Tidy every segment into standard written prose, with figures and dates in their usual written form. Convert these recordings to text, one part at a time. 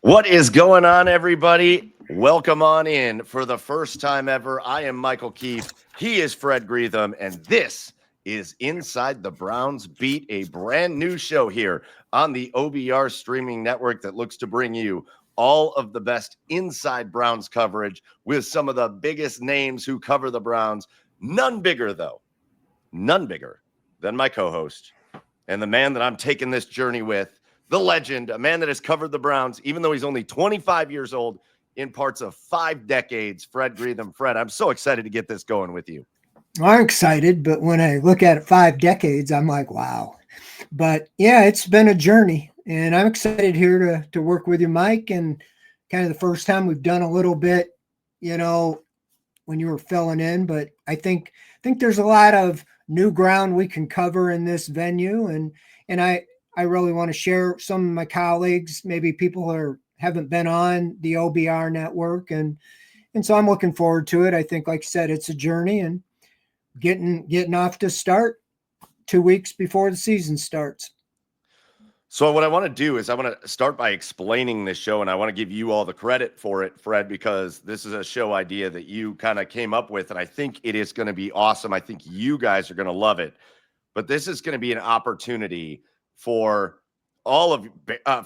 What is going on, everybody? Welcome on in. For the first time ever, I am Michael Keefe. He is Fred Greetham, and this is Inside the Browns Beat, a brand new show here on the OBR streaming network that looks to bring you all of the best inside Browns coverage with some of the biggest names who cover the Browns. None bigger, though. None bigger than my co-host and the man that I'm taking this journey with, the legend, a man that has covered the Browns, even though he's only 25 years old, in parts of 5 decades, Fred Greetham. Fred, I'm so excited to get this going with you. I'm excited, but when I look at it 5 decades, I'm like, wow. But yeah, it's been a journey, and I'm excited here to work with you, Mike, and kind of the first time we've done a little bit, when you were filling in, but I think there's a lot of new ground we can cover in this venue, and I really want to share some of my colleagues, maybe people who haven't been on the OBR network, and so I'm looking forward to it. I think, like I said, it's a journey, and getting off to start 2 weeks before the season starts. So what I want to do is I want to start by explaining this show, and I want to give you all the credit for it, Fred, because this is a show idea that you kind of came up with, and I think it is going to be awesome. I think you guys are going to love it. But this is going to be an opportunity for all of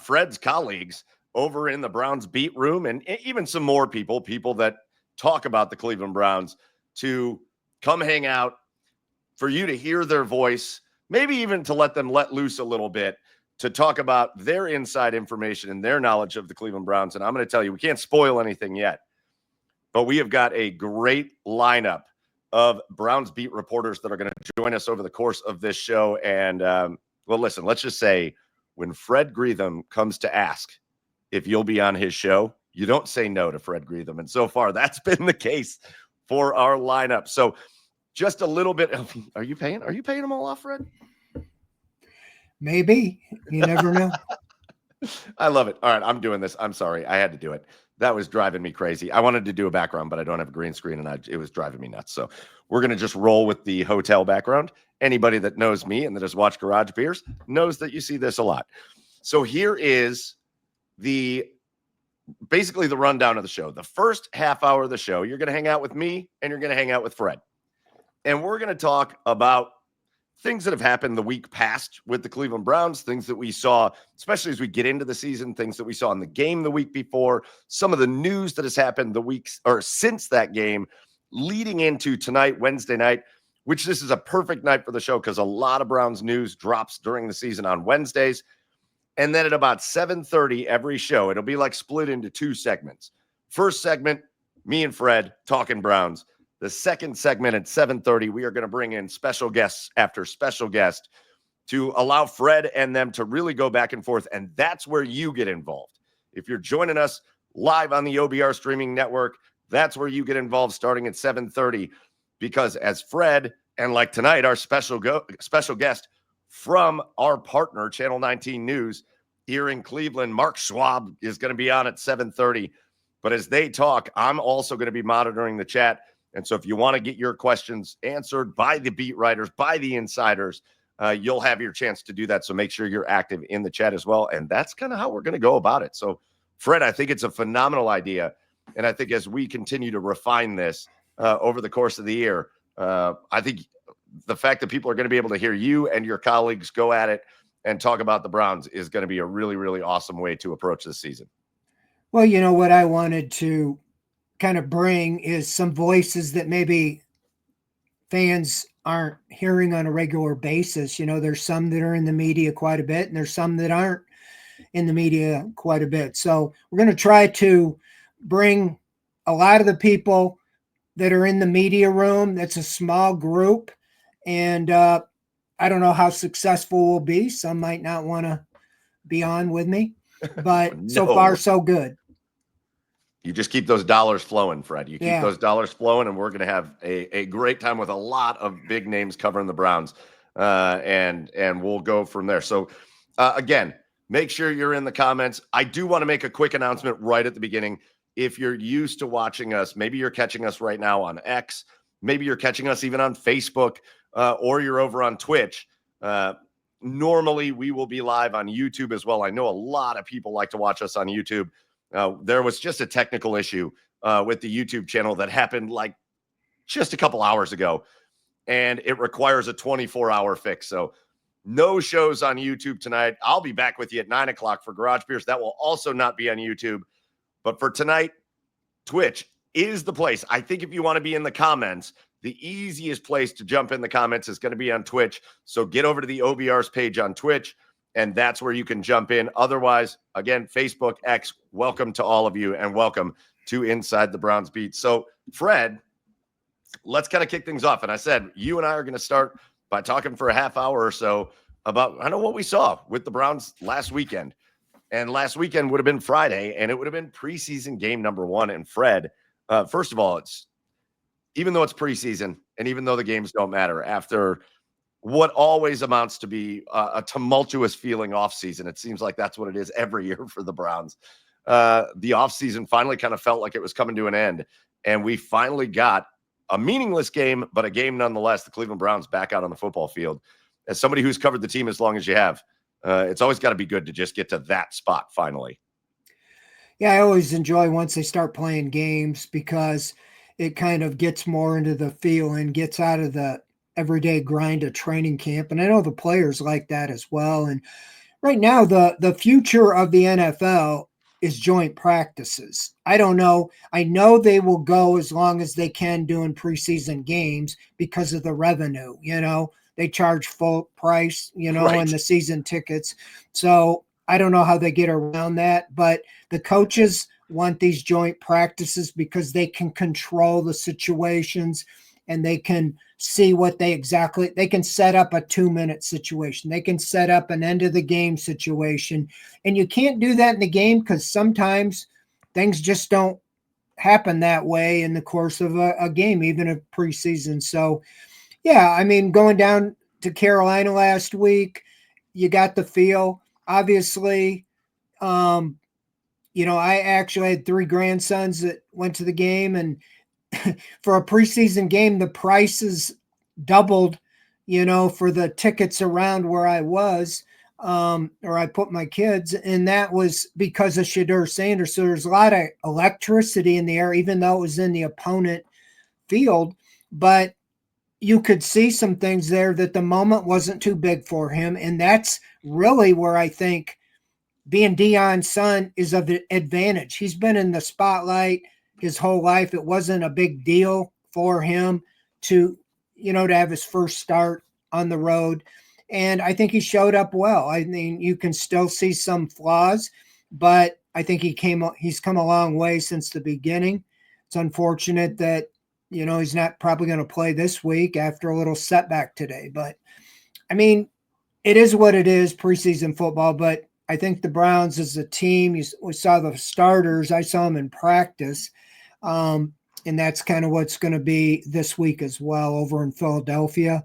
Fred's colleagues over in the Browns beat room, and even some more people that talk about the Cleveland Browns, to come hang out, for you to hear their voice, maybe even to let them let loose a little bit, to talk about their inside information and their knowledge of the Cleveland Browns. And I'm going to tell you, we can't spoil anything yet, but we have got a great lineup of Browns beat reporters that are going to join us over the course of this show. And, well, listen, let's just say when Fred Greetham comes to ask if you'll be on his show, you don't say no to Fred Greetham. And so far, that's been the case for our lineup. So just a little bit of, are you paying them all off, Fred? Maybe. You never know. I love it. All right, I'm doing this. I'm sorry. I had to do it. That was driving me crazy. I wanted to do a background, but I don't have a green screen, and it was driving me nuts. So we're going to just roll with the hotel background. Anybody that knows me and that has watched Garage Beers knows that you see this a lot. So here is basically the rundown of the show. The first half hour of the show, you're going to hang out with me and you're going to hang out with Fred. And we're going to talk about things that have happened the week past with the Cleveland Browns, things that we saw, especially as we get into the season, things that we saw in the game the week before, some of the news that has happened the weeks or since that game, leading into tonight, Wednesday night, which this is a perfect night for the show because a lot of Browns news drops during the season on Wednesdays. And then at about 7:30 every show, it'll be like split into 2 segments. First segment, me and Fred talking Browns. The second segment at 7:30, we are going to bring in special guests after special guest to allow Fred and them to really go back and forth. And that's where you get involved. If you're joining us live on the OBR streaming network, that's where you get involved starting at 7:30. Because as Fred, and like tonight, our special guest from our partner, Channel 19 News here in Cleveland, Mark Schwab, is going to be on at 7:30. But as they talk, I'm also going to be monitoring the chat. And so if you want to get your questions answered by the beat writers, by the insiders, you'll have your chance to do that. So make sure you're active in the chat as well. And that's kind of how we're going to go about it. So, Fred, I think it's a phenomenal idea. And I think as we continue to refine this over the course of the year, I think the fact that people are going to be able to hear you and your colleagues go at it and talk about the Browns is going to be a really, really awesome way to approach this season. Well, you know what I wanted to kind of bring is some voices that maybe fans aren't hearing on a regular basis. There's some that are in the media quite a bit, and there's some that aren't in the media quite a bit. So we're going to try to bring a lot of the people that are in the media room. That's a small group, and I don't know how successful we'll be. Some might not want to be on with me, but No. So far so good. You just keep those dollars flowing, Fred. You keep those dollars flowing, and we're going to have a great time with a lot of big names covering the Browns, and we'll go from there. So, again, make sure you're in the comments. I do want to make a quick announcement right at the beginning. If you're used to watching us, maybe you're catching us right now on X, maybe you're catching us even on Facebook, or you're over on Twitch. Normally, we will be live on YouTube as well. I know a lot of people like to watch us on YouTube. There was just a technical issue with the YouTube channel that happened like just a couple hours ago, and it requires a 24-hour fix. So no shows on YouTube tonight. I'll be back with you at 9 o'clock for Garage Beers. That will also not be on YouTube. But for tonight, Twitch is the place. I think if you want to be in the comments, the easiest place to jump in the comments is going to be on Twitch. So get over to the OBR's page on Twitch, and that's where you can jump in. Otherwise, again, Facebook, X, welcome to all of you, and welcome to Inside the Browns Beat. So, Fred, let's kind of kick things off. And I said, you and I are going to start by talking for a half hour or so about, I know what we saw with the Browns last weekend. And last weekend would have been Friday, and it would have been preseason game number 1. And Fred, first of all, even though it's preseason and even though the games don't matter, after what always amounts to be a tumultuous feeling offseason, it seems like that's what it is every year for the Browns. The offseason finally kind of felt like it was coming to an end, and we finally got a meaningless game, but a game nonetheless. The Cleveland Browns back out on the football field. As somebody who's covered the team as long as you have, it's always got to be good to just get to that spot finally. Yeah, I always enjoy once they start playing games because it kind of gets more into the feel and gets out of the everyday grind of training camp. And I know the players like that as well. And right now, the future of the NFL is joint practices. I don't know. I know they will go as long as they can doing preseason games because of the revenue. They charge full price, Right. in the season tickets. So I don't know how they get around that, but the coaches want these joint practices because they can control the situations and they can see what they can set up a 2-minute situation. They can set up an end of the game situation. And you can't do that in the game because sometimes things just don't happen that way in the course of a game, even a preseason. So, yeah, I mean, going down to Carolina last week, you got the feel. Obviously, I actually had 3 grandsons that went to the game, and for a preseason game, the prices doubled, for the tickets around where I was, or I put my kids, and that was because of Shedeur Sanders. So there's a lot of electricity in the air, even though it was in the opponent field, but you could see some things there that the moment wasn't too big for him. And that's really where I think being Deion's son is of advantage. He's been in the spotlight his whole life. It wasn't a big deal for him to have his first start on the road. And I think he showed up well. I mean, you can still see some flaws, but I think he's come a long way since the beginning. It's unfortunate that, he's not probably going to play this week after a little setback today. But, I mean, it is what it is, preseason football. But I think the Browns as a team, we saw the starters. I saw them in practice. And that's kind of what's going to be this week as well over in Philadelphia.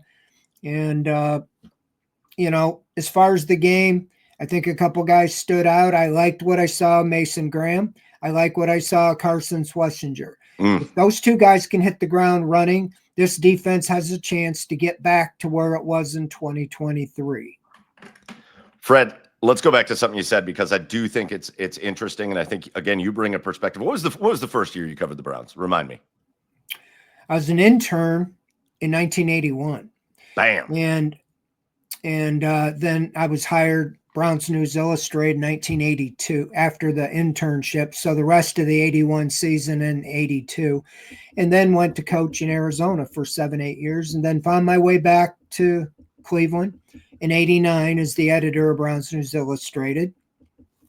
And, as far as the game, I think a couple guys stood out. I liked what I saw Mason Graham. I like what I saw Carson Schlesinger. If those 2 guys can hit the ground running, this defense has a chance to get back to where it was in 2023. Fred, let's go back to something you said, because I do think it's interesting, and I think, again, you bring a perspective. What was the first year you covered the Browns? Remind me. I was an intern in 1981. Bam. And then I was hired Browns News Illustrated in 1982 after the internship. So the rest of the 81 season in 82, and then went to coach in Arizona for 7-8 years, and then found my way back to Cleveland in 89 as the editor of Browns News Illustrated,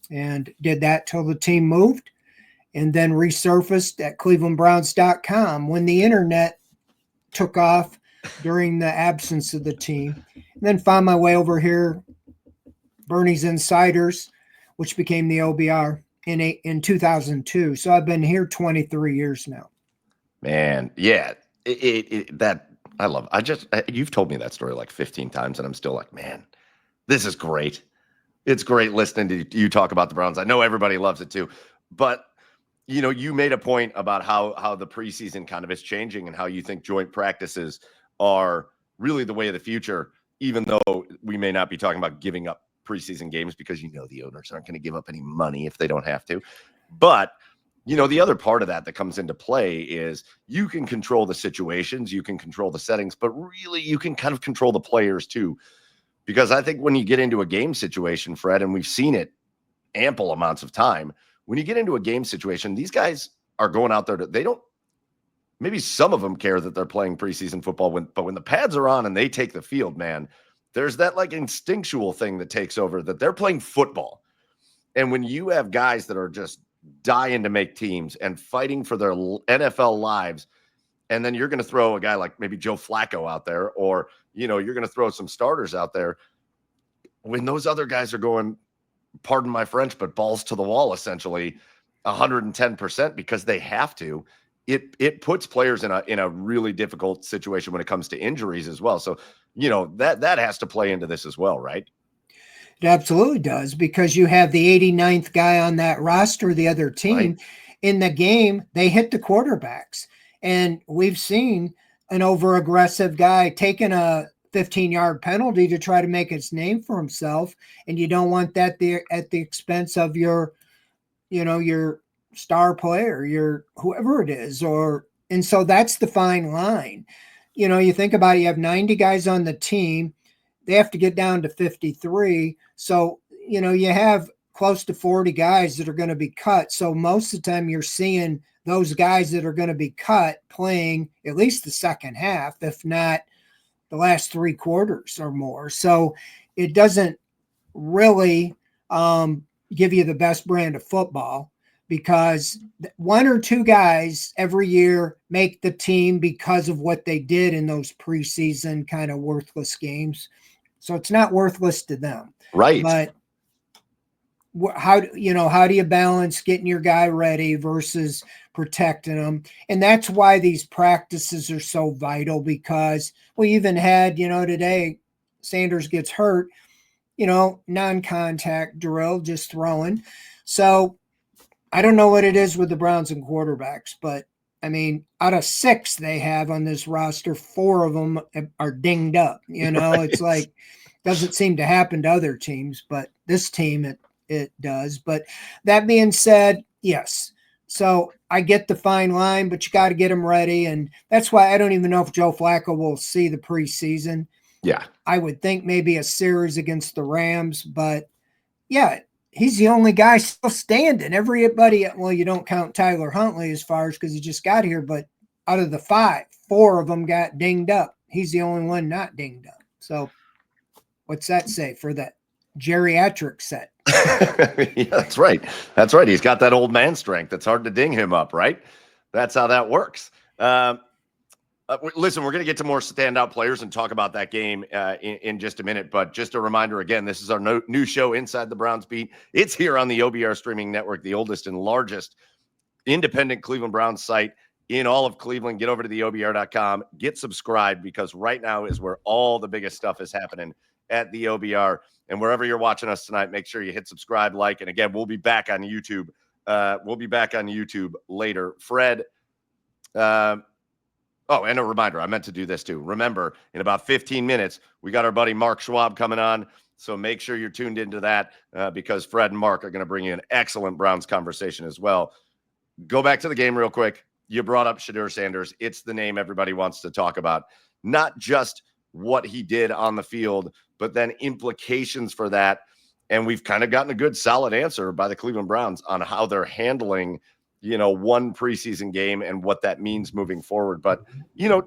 and did that till the team moved, and then resurfaced at clevelandbrowns.com when the internet took off during the absence of the team, and then found my way over here, Bernie's Insiders, which became the OBR in 2002. So I've been here 23 years now. Man, yeah, I love. You've told me that story like 15 times, and I'm still like, man, this is great. It's great listening to you talk about the Browns. I know everybody loves it too, but you made a point about how the preseason kind of is changing and how you think joint practices are really the way of the future, even though we may not be talking about giving up preseason games because the owners aren't going to give up any money if they don't have to. But the other part of that comes into play is you can control the situations, you can control the settings, but really you can kind of control the players too. Because I think when you get into a game situation, Fred, and we've seen it ample amounts of time, when you get into a game situation, these guys are going out there they don't, maybe some of them care that they're playing preseason football, but when the pads are on and they take the field, man, there's that like instinctual thing that takes over, that they're playing football. And when you have guys that are just dying to make teams and fighting for their NFL lives, and then you're going to throw a guy like maybe Joe Flacco out there, or, you're going to throw some starters out there, when those other guys are going, pardon my French, but balls to the wall, essentially 110%, because they have to, it puts players in a really difficult situation when it comes to injuries as well. So, that has to play into this as well, right? It absolutely does, because you have the 89th guy on that roster, the other team. Right. In the game, they hit the quarterbacks. And we've seen an over-aggressive guy taking a 15-yard penalty to try to make his name for himself. And you don't want that there at the expense of your star player, your whoever it is. And so that's the fine line. You think about it, you have 90 guys on the team. They have to get down to 53. So, you have close to 40 guys that are going to be cut. So most of the time you're seeing those guys that are going to be cut playing at least the second half, if not the last three quarters or more. So it doesn't really give you the best brand of football, because one or two guys every year make the team because of what they did in those preseason kind of worthless games. So it's not worthless to them. Right. But how do you balance getting your guy ready versus protecting them? And that's why these practices are so vital, because we even had, today Sanders gets hurt, non-contact drill, just throwing. So I don't know what it is with the Browns and quarterbacks, but I mean, out of 6 they have on this roster, 4 of them are dinged up. Right. It's like, doesn't seem to happen to other teams, but this team, it does. But that being said, yes. So I get the fine line, but you got to get them ready. And that's why I don't even know if Joe Flacco will see the preseason. Yeah. I would think maybe a series against the Rams, but yeah, he's the only guy still standing. Everybody, well, you don't count Tyler Huntley as far as because he just got here, but out of the 5, 4 of them got dinged up. He's the only one not dinged up. So what's that say for that geriatric set? Yeah, that's right. That's right. He's got that old man strength. It's hard to ding him up, right? That's how that works. Listen, we're going to get to more standout players and talk about that game in just a minute. But just a reminder, again, this is our new show, Inside the Browns Beat. It's here on the OBR streaming network, the oldest and largest independent Cleveland Browns site in all of Cleveland. Get over to the OBR.com, get subscribed, because right now is where all the biggest stuff is happening at the OBR. And wherever you're watching us tonight, make sure you hit subscribe, like, and again, we'll be back on YouTube. We'll be back on YouTube later. Fred, and a reminder, I meant to do this too. Remember, in about 15 minutes, we got our buddy Mark Schwab coming on. So make sure you're tuned into that because Fred and Mark are going to bring you an excellent Browns conversation as well. Go back to the game real quick. You brought up Shedeur Sanders. It's the name everybody wants to talk about. Not just what he did on the field, but then implications for that. And we've kind of gotten a good solid answer by the Cleveland Browns on how they're handling, one preseason game and what that means moving forward. But,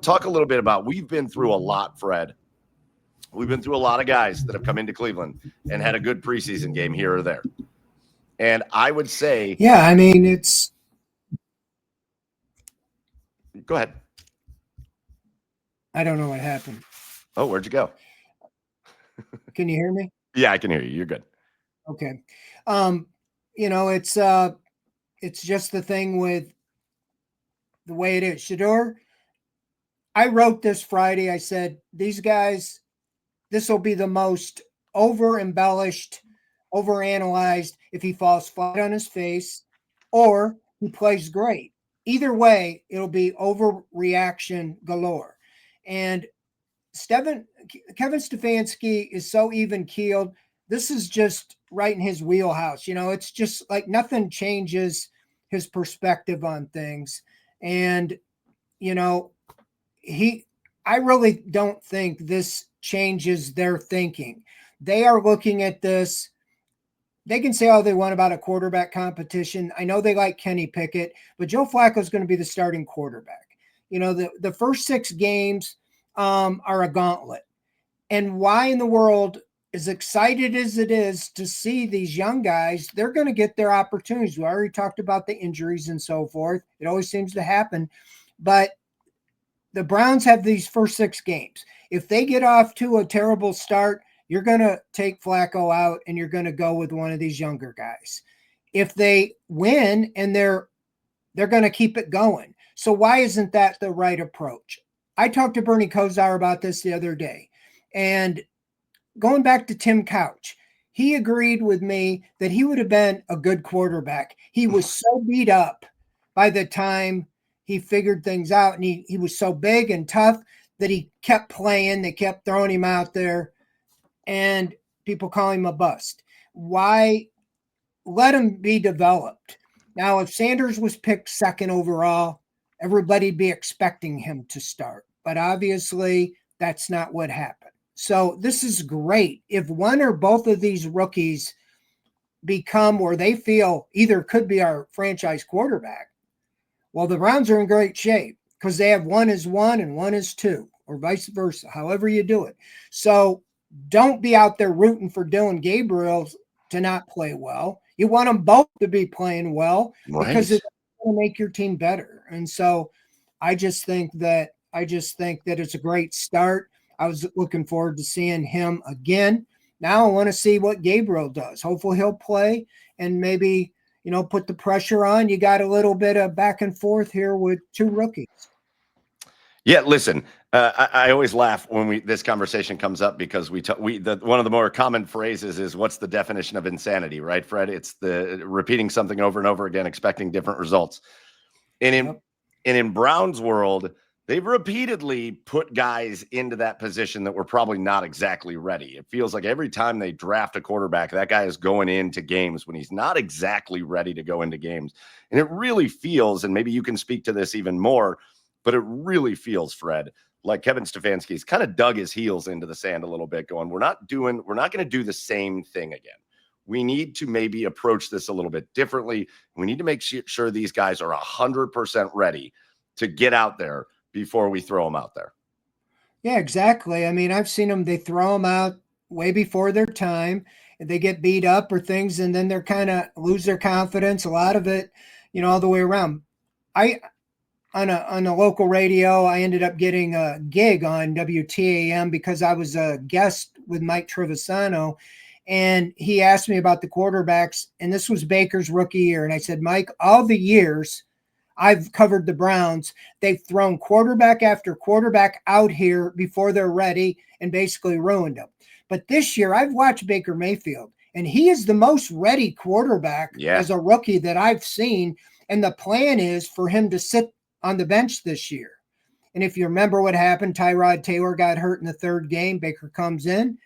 talk a little bit about, we've been through a lot, Fred. We've been through a lot of guys that have come into Cleveland and had a good preseason game here or there. And I would say, yeah, I mean, it's. Go ahead. I don't know what happened. Oh, where'd you go? Can you hear me? Yeah, I can hear you. You're good. Okay. It's just the thing with the way it is. Shedeur, I wrote this Friday. I said, these guys, this will be the most over-embellished, over-analyzed if he falls flat on his face or he plays great. Either way, it'll be overreaction galore. And Kevin Stefanski is so even-keeled this is just right in his wheelhouse. It's just like nothing changes his perspective on things. And, you know, I really don't think this changes their thinking. They are looking at this. They can say all they want about a quarterback competition. I know they like Kenny Pickett, but Joe Flacco is going to be the starting quarterback. The first 6 games are a gauntlet. And why in the world, as excited as it is to see these young guys, they're going to get their opportunities. We already talked about the injuries and so forth. It always seems to happen. But the Browns have these first 6 games. If they get off to a terrible start, you're going to take Flacco out and you're going to go with one of these younger guys. If they win and they're going to keep it going. So why isn't that the right approach? I talked to Bernie Kosar about this the other day. And going back to Tim Couch, he agreed with me that he would have been a good quarterback. He was so beat up by the time he figured things out, and he was so big and tough that he kept playing. They kept throwing him out there, and people call him a bust. Why let him be developed? Now, if Sanders was picked 2nd overall, everybody'd be expecting him to start. But obviously, that's not what happened. So this is great. If one or both of these rookies become where they feel either could be our franchise quarterback, well, the Browns are in great shape because they have one is 1 and one is 2, or vice versa, however you do it. So don't be out there rooting for Dylan Gabriel to not play well. You want them both to be playing well because it's going to make your team better. And so I just think that it's a great start. I was looking forward to seeing him again. Now I want to see what Gabriel does. Hopefully he'll play and maybe, put the pressure on. You got a little bit of back and forth here with 2 rookies. Yeah, listen, I always laugh when this conversation comes up because one of the more common phrases is, what's the definition of insanity, right, Fred? It's the repeating something over and over again, expecting different results. And in Brown's world, they've repeatedly put guys into that position that were probably not exactly ready. It feels like every time they draft a quarterback, that guy is going into games when he's not exactly ready to go into games. And it really feels, and maybe you can speak to this even more, but it really feels, Fred, like Kevin Stefanski's kind of dug his heels into the sand a little bit, going, we're not going to do the same thing again. We need to maybe approach this a little bit differently. We need to make sure these guys are 100% ready to get out there before we throw them out there. Yeah, exactly. I mean, I've seen them, they throw them out way before their time, and they get beat up or things, and then they're kind of lose their confidence. A lot of it, all the way around. On a local radio, I ended up getting a gig on WTAM because I was a guest with Mike Trevisano, and he asked me about the quarterbacks, and this was Baker's rookie year. And I said, Mike, all the years I've covered the Browns, they've thrown quarterback after quarterback out here before they're ready and basically ruined them. But this year, I've watched Baker Mayfield, and he is the most ready quarterback as a rookie that I've seen. And the plan is for him to sit on the bench this year. And if you remember what happened, Tyrod Taylor got hurt in the 3rd game. Baker comes in,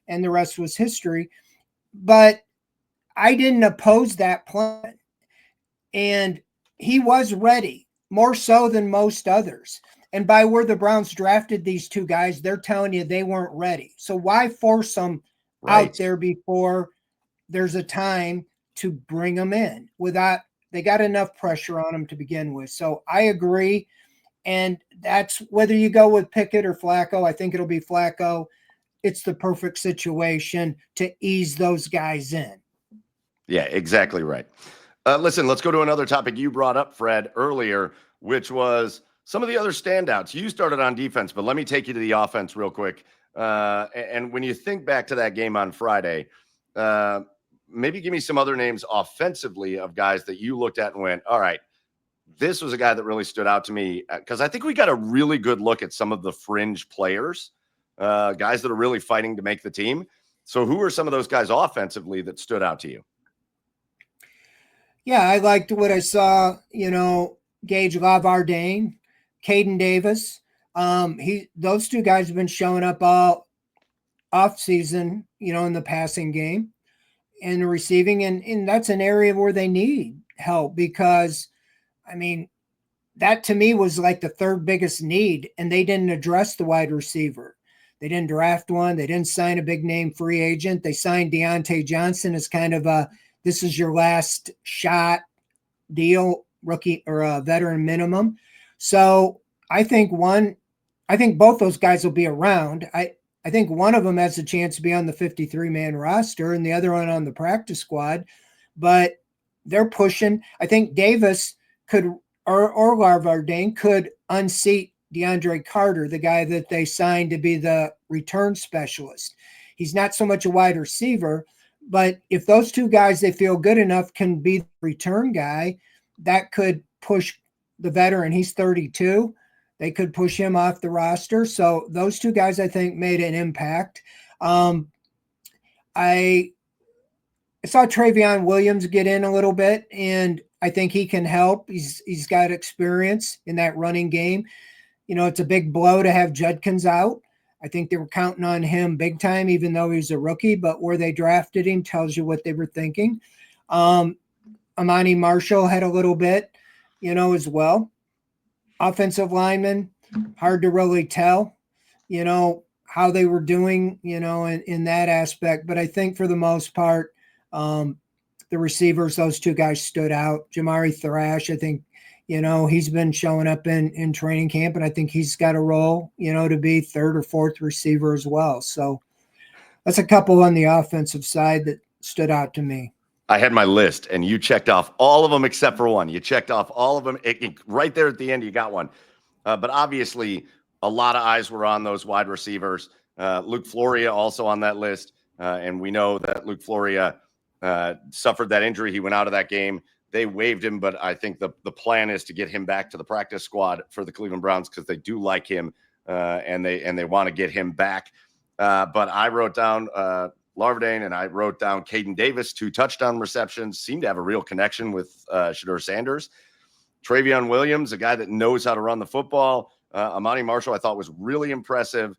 and the rest was history. But I didn't oppose that plan. And he was ready, more so than most others. And by where the Browns drafted these 2 guys, they're telling you they weren't ready. So why force them out there before there's a time to bring them in? They got enough pressure on them to begin with. So I agree. And that's whether you go with Pickett or Flacco. I think it'll be Flacco. It's the perfect situation to ease those guys in. Yeah, exactly right. Listen, let's go to another topic you brought up, Fred, earlier, which was some of the other standouts. You started on defense, but let me take you to the offense real quick. And when you think back to that game on Friday, maybe give me some other names offensively of guys that you looked at and went, all right, this was a guy that really stood out to me, because I think we got a really good look at some of the fringe players, guys that are really fighting to make the team. So who are some of those guys offensively that stood out to you? Yeah, I liked what I saw, Gage Lavardane, Caden Davis. Those 2 guys have been showing up off season, in the passing game and the receiving. And that's an area where they need help because, I mean, that to me was like the third biggest need, and they didn't address the wide receiver. They didn't draft one. They didn't sign a big name free agent. They signed Deontay Johnson as kind of this is your last shot deal, rookie or a veteran minimum. So I think both those guys will be around. I think one of them has a chance to be on the 53-man roster and the other one on the practice squad, but they're pushing. I think Davis could or Larvardane could unseat DeAndre Carter, the guy that they signed to be the return specialist. He's not so much a wide receiver, but if those two guys they feel good enough can be the return guy, that could push the veteran. He's 32. They could push him off the roster. So those two guys, I think, made an impact. I saw Travion Williams get in a little bit, and I think he can help. He's got experience in that running game. It's a big blow to have Judkins out. I think they were counting on him big time, even though he's a rookie, but where they drafted him tells you what they were thinking. Amani Marshall had a little bit, as well. Offensive linemen, hard to really tell, how they were doing, in that aspect. But I think for the most part, the receivers, those two guys stood out. Jamari Thrash, I think, he's been showing up in training camp, and I think he's got a role, to be third or fourth receiver as well. So that's a couple on the offensive side that stood out to me. I had my list, and you checked off all of them except for one. You checked off all of them. Right there at the end, you got one. But obviously, a lot of eyes were on those wide receivers. Luke Floria also on that list. And we know that Luke Floria suffered that injury. He went out of that game. They waived him, but I think the plan is to get him back to the practice squad for the Cleveland Browns because they do like him and they want to get him back. But I wrote down Larvardane, and I wrote down Caden Davis, 2 touchdown receptions, seemed to have a real connection with Shedeur Sanders. Travion Williams, a guy that knows how to run the football. Amani Marshall, I thought was really impressive.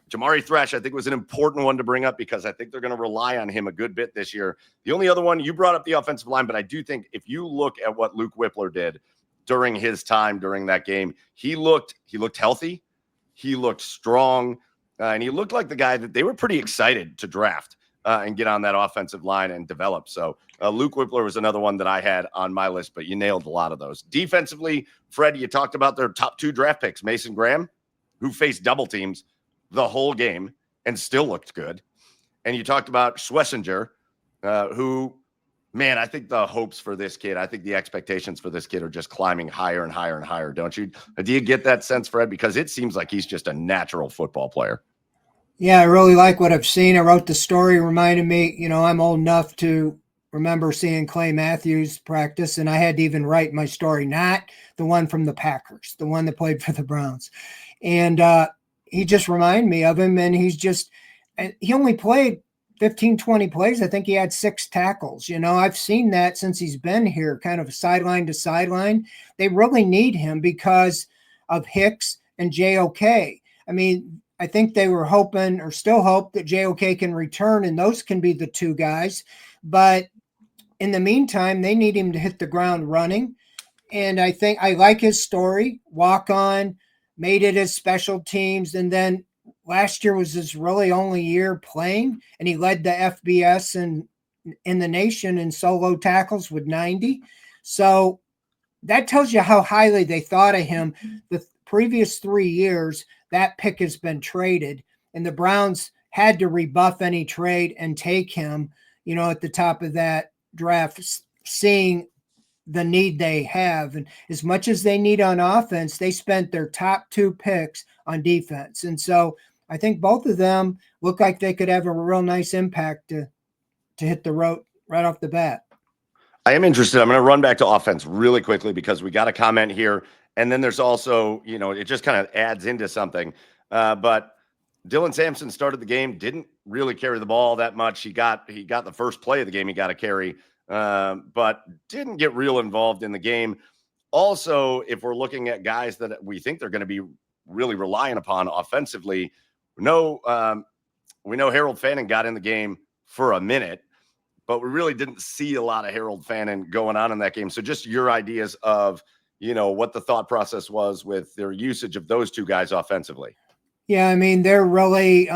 Jamari Thrash, I think, was an important one to bring up because I think they're going to rely on him a good bit this year. The only other one, you brought up the offensive line, but I do think if you look at what Luke Whippler did during his time during that game, he looked healthy. He looked strong. And he looked like the guy that they were pretty excited to draft and get on that offensive line and develop. So Luke Whippler was another one that I had on my list, but you nailed a lot of those. Defensively, Fred, you talked about their top 2 draft picks, Mason Graham, who faced double teams the whole game and still looked good. And you talked about Schlesinger, who, man, I think the hopes for this kid, I think the expectations for this kid are just climbing higher and higher and higher, don't you? Do you get that sense, Fred? Because it seems like he's just a natural football player. Yeah, I really like what I've seen. I wrote the story, reminded me, I'm old enough to remember seeing Clay Matthews practice, and I had to even write my story, not the one from the Packers, the one that played for the Browns. And he just reminded me of him, and he only played 15, 20 plays. I think he had 6 tackles. I've seen that since he's been here, kind of sideline to sideline. They really need him because of Hicks and JOK. I mean, I think they were hoping or still hope that JOK can return, and those can be the 2 guys. But in the meantime, they need him to hit the ground running. And I think I like his story. Walk on, made it as special teams. And then last year was his really only year playing, and he led the FBS in the nation in solo tackles with 90. So that tells you how highly they thought of him. The previous 3 years, that pick has been traded, and the Browns had to rebuff any trade and take him, at the top of that draft, seeing the need they have. And as much as they need on offense, they spent their top 2 picks on defense. And so I think both of them look like they could have a real nice impact to hit the road right off the bat. I am interested. I'm going to run back to offense really quickly because we got a comment here. And then there's also, it just kind of adds into something. But Dylan Sampson started the game, didn't really carry the ball that much. He got the first play of the game he got to carry, but didn't get real involved in the game. Also, if we're looking at guys that we think they're going to be really relying upon offensively, we know Harold Fannin got in the game for a minute, but we really didn't see a lot of Harold Fannin going on in that game. So just your ideas of, what the thought process was with their usage of those two guys offensively. Yeah, I mean, they're really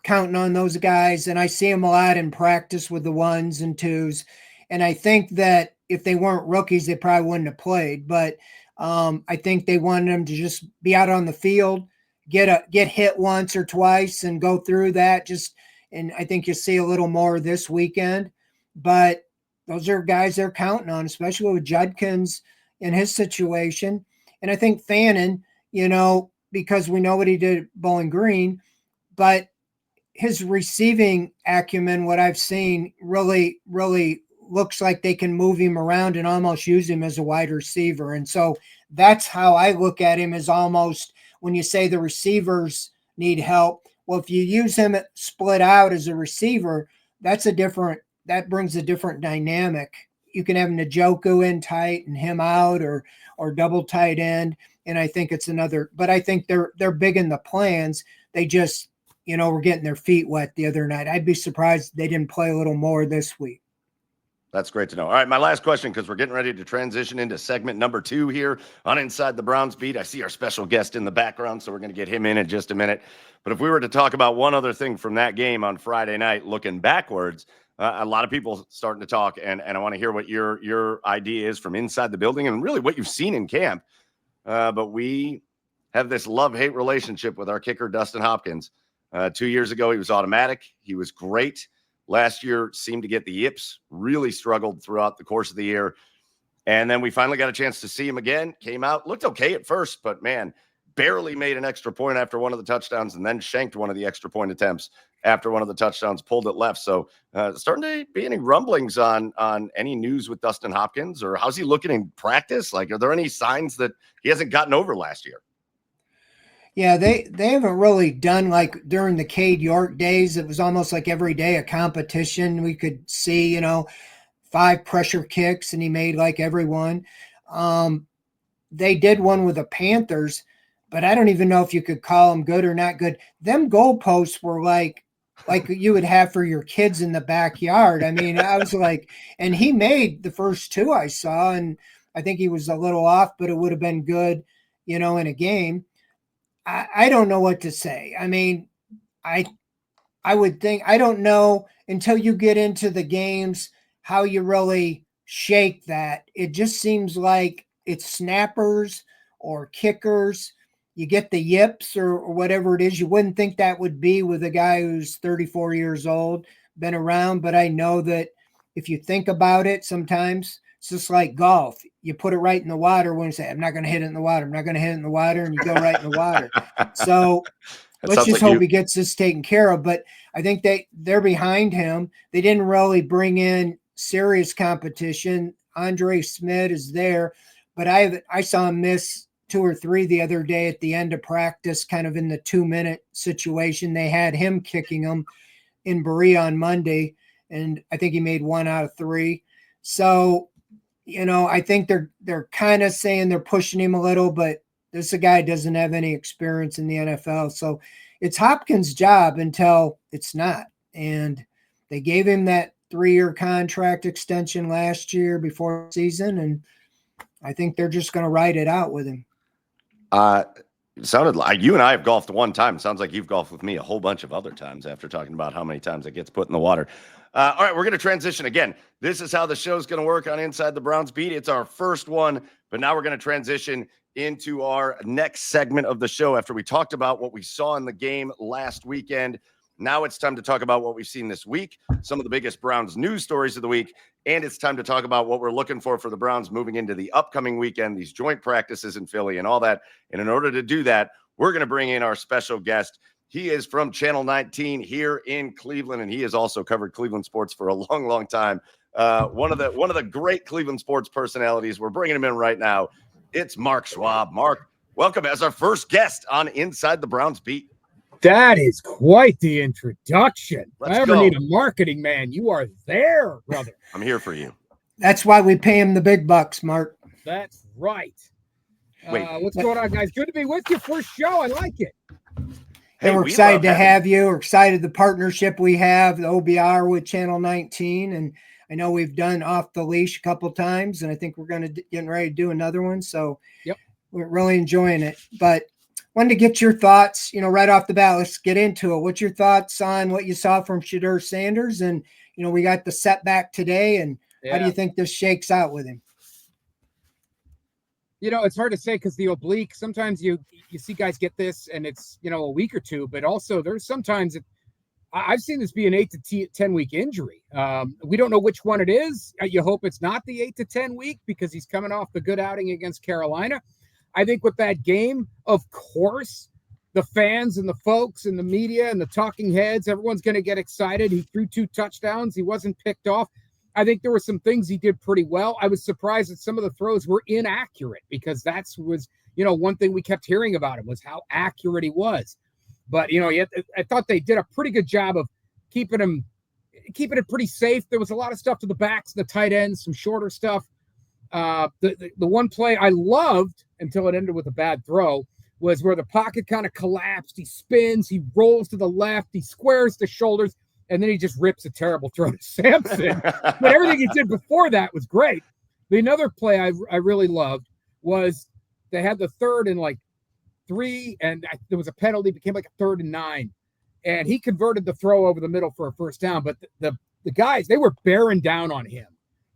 counting on those guys, and I see them a lot in practice with the 1s and 2s. And I think that if they weren't rookies, they probably wouldn't have played. But I think they wanted them to just be out on the field, get hit once or twice, and go through that. And I think you'll see a little more this weekend. But those are guys they're counting on, especially with Judkins in his situation. And I think Fannin, because we know what he did at Bowling Green, but his receiving acumen, what I've seen, really, really looks like they can move him around and almost use him as a wide receiver. And so that's how I look at him, as almost when you say the receivers need help. Well, if you use him split out as a receiver, that brings a different dynamic. You can have Njoku in tight and him out, or double tight end. And I think it's another, but I think they're big in the plans. They just, were getting their feet wet the other night. I'd be surprised they didn't play a little more this week. That's great to know. All right, my last question, because we're getting ready to transition into segment number 2 here on Inside the Browns Beat. I see our special guest in the background, so we're going to get him in just a minute. But if we were to talk about one other thing from that game on Friday night, looking backwards, a lot of people starting to talk, and I want to hear what your idea is from inside the building and really what you've seen in camp. But we have this love-hate relationship with our kicker, Dustin Hopkins. 2 years ago, he was automatic. He was great. Last year seemed to get the yips, really struggled throughout the course of the year. And then we finally got a chance to see him again. Came out, looked okay at first, but man, barely made an extra point after one of the touchdowns, and then shanked one of the extra point attempts after one of the touchdowns, pulled it left. So starting to be any rumblings on any news with Dustin Hopkins, or how's he looking in practice? Like, are there any signs that he hasn't gotten over last year? Yeah, they haven't really done, like during the Cade York days, it was almost like every day a competition. We could see, 5 pressure kicks, and he made like every one. They did one with the Panthers, but I don't even know if you could call them good or not good. Them goalposts were like you would have for your kids in the backyard. I mean, I was like, and he made the first 2 I saw, and I think he was a little off, but it would have been good, in a game. I don't know what to say. I mean, I would think, I don't know until you get into the games how you really shake that. It just seems like it's snappers or kickers. You get the yips or whatever it is. You wouldn't think that would be with a guy who's 34 years old, been around. But I know that if you think about it, sometimes it's just like golf. You put it right in the water when you say, I'm not going to hit it in the water. I'm not going to hit it in the water. And you go right in the water. So let's just hope he gets this taken care of. But I think they're behind him. They didn't really bring in serious competition. Andre Smith is there. But I saw him miss 2 or 3 the other day at the end of practice, kind of in the 2-minute situation. They had him kicking them in Berea on Monday, and I think he made 1 out of 3. So, I think they're kind of saying they're pushing him a little, but this guy doesn't have any experience in the NFL. So it's Hopkins' job until it's not. And they gave him that 3-year contract extension last year before the season, and I think they're just going to ride it out with him. It sounded like you and I have golfed one time. It sounds like you've golfed with me a whole bunch of other times after talking about how many times it gets put in the water. All right, we're going to transition again. This is how the show's going to work on Inside the Browns Beat. It's our first one, but now we're going to transition into our next segment of the show after we talked about what we saw in the game last weekend. Now it's time to talk about what we've seen this week, some of the biggest Browns news stories of the week, and it's time to talk about what we're looking for the Browns moving into the upcoming weekend, these joint practices in Philly and all that. And in order to do that, we're going to bring in our special guest. He is from Channel 19 here in Cleveland, and he has also covered Cleveland sports for a long, long time. One of the great Cleveland sports personalities. We're bringing him in right now. It's Mark Schwab. Mark, welcome as our first guest on Inside the Browns Beat. That is quite the introduction. If I ever go. need a marketing man, you are there, brother. I'm here for you. That's why we pay him the big bucks, Mark. That's right. Wait. What's going on, guys? Good to be with you. First show. I like it. Hey, we're we excited love to having have you. We're excited the partnership we have, the OBR with Channel 19. And I know we've done Off the Leash a couple times, and I think we're going to getting ready to do another one. So Yep. We're really enjoying it. But wanted to get your thoughts, right off the bat. Let's get into it. What's your thoughts on what you saw from Shedeur Sanders? And, we got the setback today. And how do you think this shakes out with him? It's hard to say because the oblique, sometimes you see guys get this and it's, a week or two, but also there's sometimes I've seen this be an 8 to 10 week injury. We don't know which one it is. You hope it's not the 8 to 10 week because he's coming off the good outing against Carolina. I think with that game, of course, the fans and the folks and the media and the talking heads, everyone's going to get excited. He threw 2 touchdowns. He wasn't picked off. I think there were some things he did pretty well. I was surprised that some of the throws were inaccurate because was one thing we kept hearing about him was how accurate he was. But, I thought they did a pretty good job of keeping it pretty safe. There was a lot of stuff to the backs, the tight ends, some shorter stuff. The one play I loved until it ended with a bad throw was where the pocket kind of collapsed. He spins, he rolls to the left, he squares the shoulders, and then he just rips a terrible throw to Sampson. But everything he did before that was great. The another play I really loved was they had the 3rd and 3, and there was a penalty, became like a 3rd and 9. And he converted the throw over the middle for a first down. But the guys, they were bearing down on him.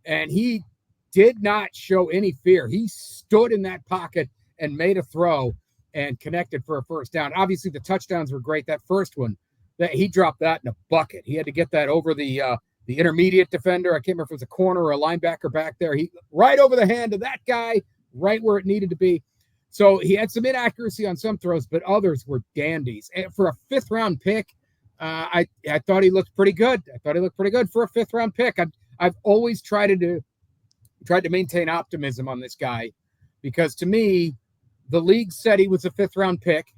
And he did not show any fear. He stood in that pocket and made a throw and connected for a first down. Obviously, the touchdowns were great. That first one, that he dropped that in a bucket. He had to get that over the intermediate defender. I can't remember if it was a corner or a linebacker back there. He right over the hand of that guy, right where it needed to be. So he had some inaccuracy on some throws, but others were dandies. And for a 5th round pick, I thought he looked pretty good. I thought he looked pretty good for a 5th round pick. I've always tried to maintain optimism on this guy because to me, the league said he was a 5th round pick,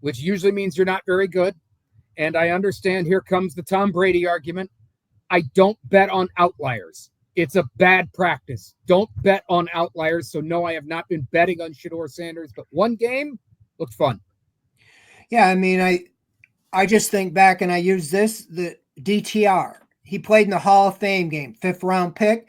which usually means you're not very good. And I understand here comes the Tom Brady argument. I don't bet on outliers. It's a bad practice. Don't bet on outliers. So no, I have not been betting on Shedeur Sanders, but one game looked fun. Yeah, I mean, I just think back and I use the DTR. He played in the Hall of Fame game, 5th round pick.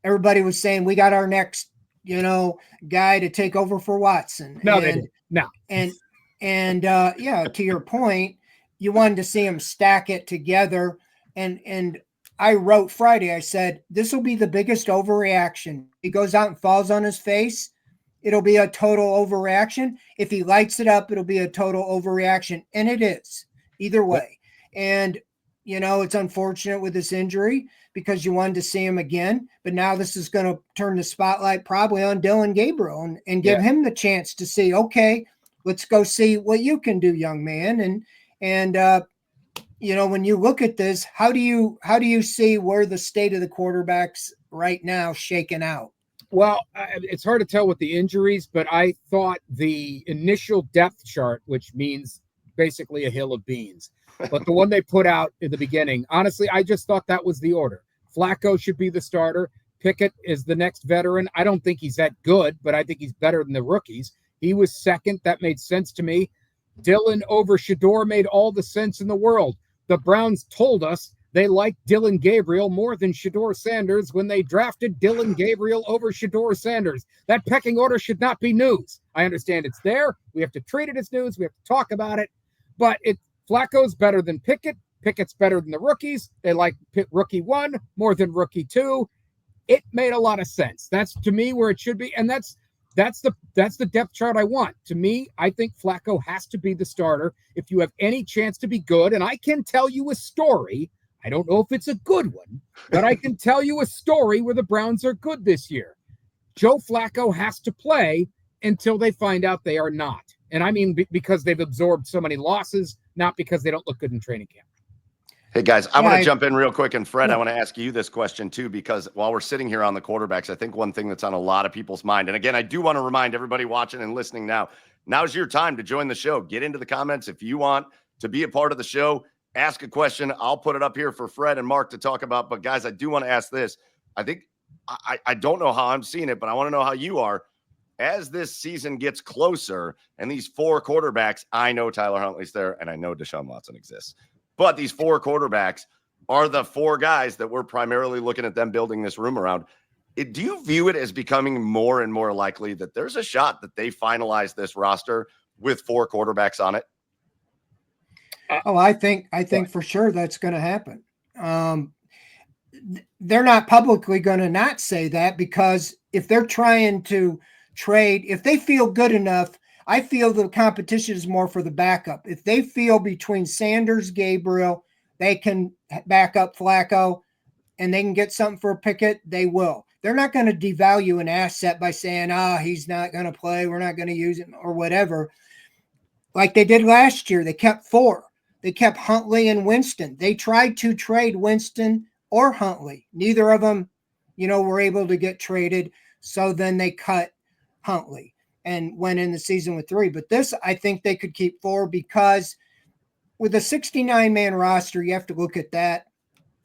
Everybody was saying we got our next, guy to take over for Watson. No, they didn't. No. And to your point, you wanted to see him stack it together. And I wrote Friday, I said, this will be the biggest overreaction. He goes out and falls on his face. It'll be a total overreaction. If he lights it up, it'll be a total overreaction. And it is either way. Yep. And, it's unfortunate with this injury because you wanted to see him again. But now this is going to turn the spotlight probably on Dylan Gabriel and give him the chance to see, okay, let's go see what you can do, young man. And when you look at this, how do you see where the state of the quarterbacks right now shaking out? Well, it's hard to tell with the injuries, but I thought the initial depth chart, which means basically a hill of beans, but the one they put out in the beginning, honestly, I just thought that was the order. Flacco should be the starter. Pickett is the next veteran. I don't think he's that good, but I think he's better than the rookies. He was second. That made sense to me. Dylan over Shedeur made all the sense in the world. The Browns told us they liked Dylan Gabriel more than Shedeur Sanders when they drafted Dylan Gabriel over Shedeur Sanders. That pecking order should not be news. I understand it's there. We have to treat it as news. We have to talk about it. But Flacco's better than Pickett. Pickett's better than the rookies. They like rookie 1 more than rookie 2. It made a lot of sense. That's to me where it should be. And that's the depth chart I want. To me, I think Flacco has to be the starter if you have any chance to be good. And I can tell you a story. I don't know if it's a good one, but I can tell you a story where the Browns are good this year. Joe Flacco has to play until they find out they are not. And I mean because they've absorbed so many losses, not because they don't look good in training camp. Hey, guys, I want to jump in real quick. And Fred, I want to ask you this question, too, because while we're sitting here on the quarterbacks, I think one thing that's on a lot of people's mind, and again, I do want to remind everybody watching and listening now's your time to join the show. Get into the comments if you want to be a part of the show. Ask a question. I'll put it up here for Fred and Mark to talk about. But, guys, I do want to ask this. I think I don't know how I'm seeing it, but I want to know how you are. as this season gets closer and these 4 quarterbacks, I know Tyler Huntley's there and I know Deshaun Watson exists, but these 4 quarterbacks are the 4 guys that we're primarily looking at them building this room around. Do you view it as becoming more and more likely that there's a shot that they finalize this roster with 4 quarterbacks on it? Oh, I think for sure that's going to happen. They're not publicly going to not say that, because if they're trying to trade, if they feel good enough, I feel the competition is more for the backup. If they feel between Sanders, Gabriel, they can back up Flacco and they can get something for Pickett, they will. They're not going to devalue an asset by saying, he's not going to play, we're not going to use him or whatever. Like they did last year, they kept 4. They kept Huntley and Winston. They tried to trade Winston or Huntley. Neither of them, were able to get traded. So then they cut Huntley and went in the season with 3. But this, I think they could keep 4, because with a 69-man roster, you have to look at that,